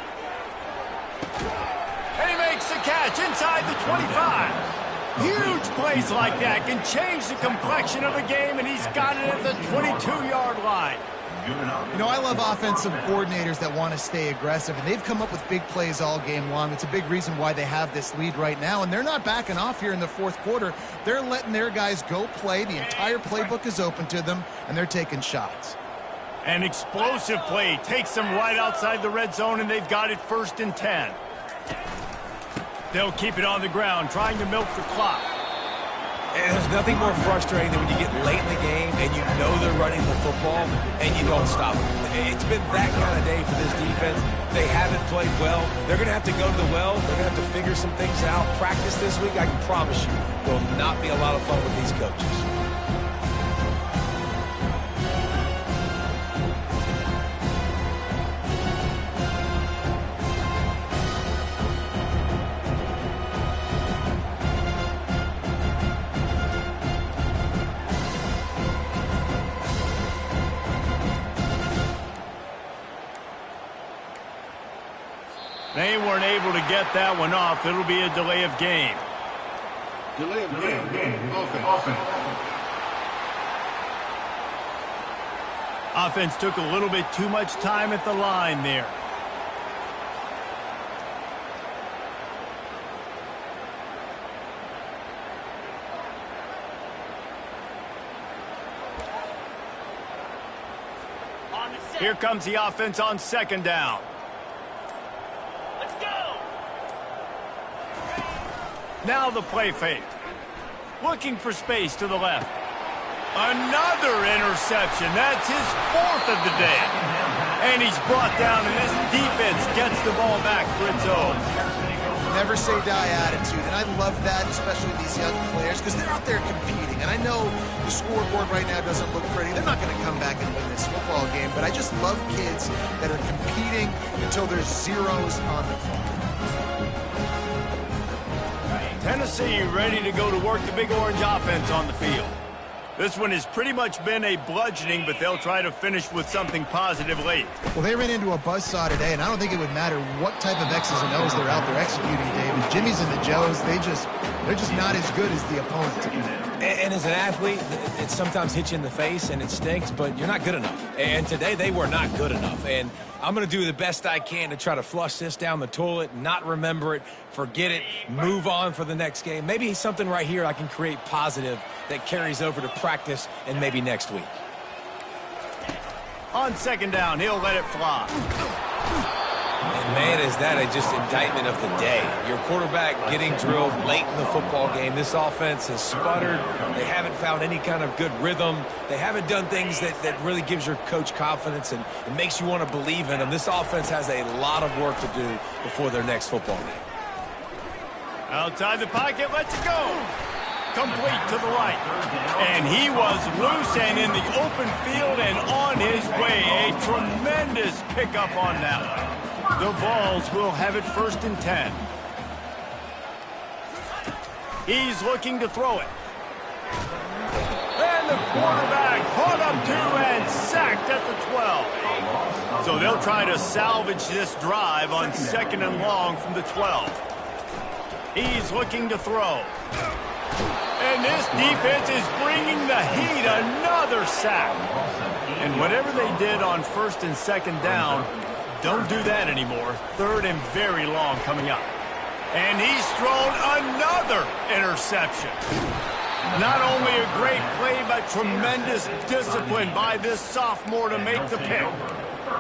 And he makes the catch inside the 25. Huge plays like that can change the complexion of a game, and he's got it at the 22-yard line. You know, I love offensive coordinators that want to stay aggressive, and they've come up with big plays all game long. It's a big reason why they have this lead right now, and they're not backing off here in the 4th quarter. They're letting their guys go play. The entire playbook is open to them, and they're taking shots. An explosive play takes them right outside the red zone, and they've got it 1st and 10. They'll keep it on the ground, trying to milk the clock. And there's nothing more frustrating than when you get late in the game and you know they're running the football and you don't stop them. It's been that kind of day for this defense. They haven't played well. They're going to have to go to the well. They're going to have to figure some things out. Practice this week, I can promise you, will not be a lot of fun with these coaches. They weren't able to get that one off. It'll be a delay of game. Delay of game. Offense. Offense took a little bit too much time at the line there. Here comes the offense on second down. Now the play fake. Looking for space to the left. Another interception. That's his fourth of the day. And he's brought down, and this defense gets the ball back for its own. Never say die attitude, and I love that, especially these young players, because they're out there competing. And I know the scoreboard right now doesn't look pretty. They're not going to come back and win this football game, but I just love kids that are competing until there's zeros on the clock. Tennessee ready to go to work the Big Orange offense on the field. This one has pretty much been a bludgeoning, but they'll try to finish with something positive late. Well, they ran into a buzzsaw today, and I don't think it would matter what type of X's and O's they're out there executing, David. Jimmy's and the Joes, they're just not as good as the opponent. And as an athlete, it sometimes hits you in the face and it stinks, but you're not good enough. And today they were not good enough. And I'm going to do the best I can to try to flush this down the toilet, not remember it, forget it, move on for the next game. Maybe something right here I can create positive that carries over to practice and maybe next week. On second down, he'll let it fly. And man, is that just indictment of the day. Your quarterback getting drilled late in the football game. This offense has sputtered. They haven't found any kind of good rhythm. They haven't done things that really gives your coach confidence and makes you want to believe in them. This offense has a lot of work to do before their next football game. Outside the pocket, lets it go. Complete to the right. And he was loose and in the open field and on his way. A tremendous pickup on that one. The Vols will have it 1st and 10. He's looking to throw it. And the quarterback caught up to and sacked at the 12. So they'll try to salvage this drive on 2nd and long from the 12. He's looking to throw. And this defense is bringing the heat. Another sack. And whatever they did on 1st and 2nd down, don't do that anymore. 3rd and very long coming up. And he's thrown another interception. Not only a great play, but tremendous discipline by this sophomore to make the pick.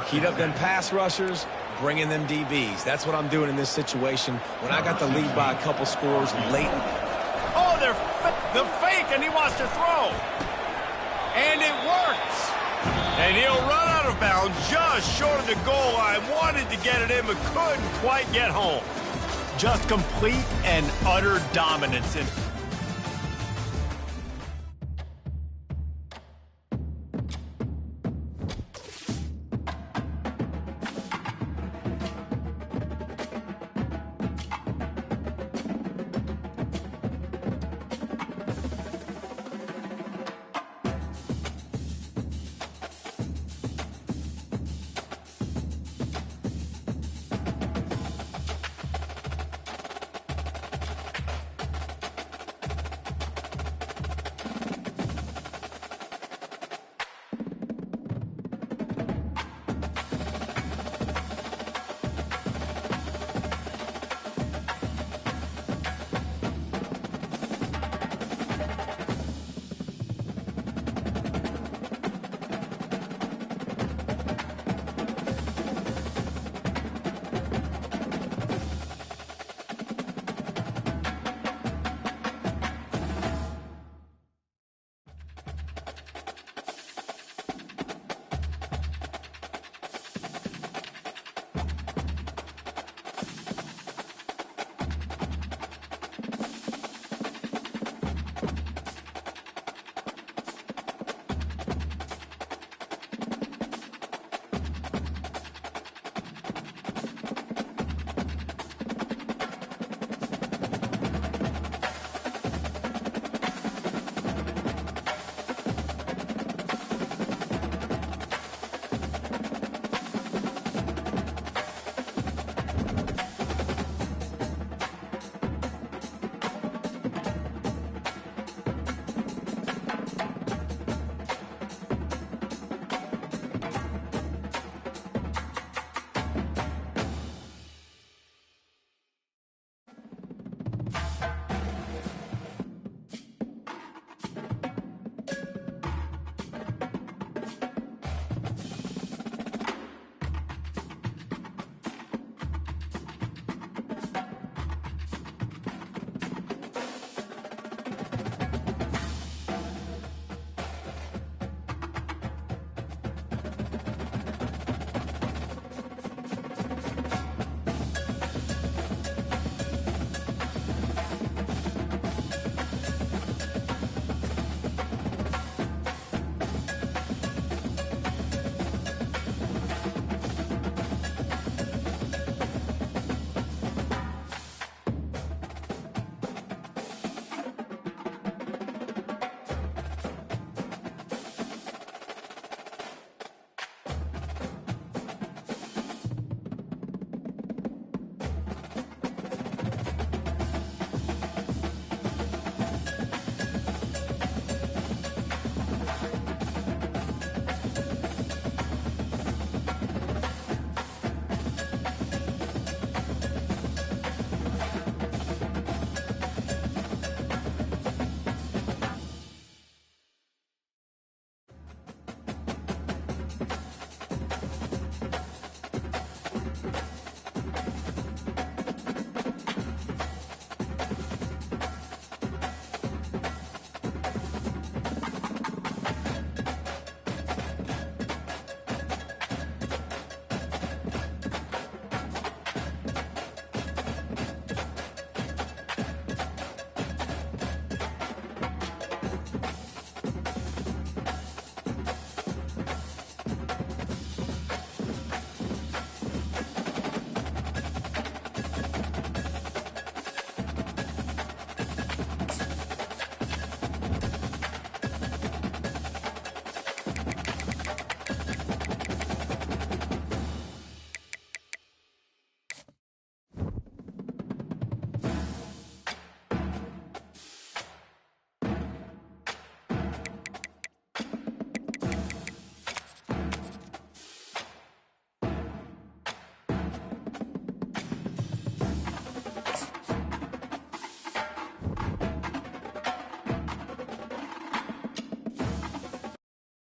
Heat up them pass rushers, bring in them DBs. That's what I'm doing in this situation. When I got the lead by a couple scores late. Oh, the fake, and he wants to throw. And it works. And he'll run out of bounds just short of the goal line. Wanted to get it in, but couldn't quite get home. Just complete and utter dominance in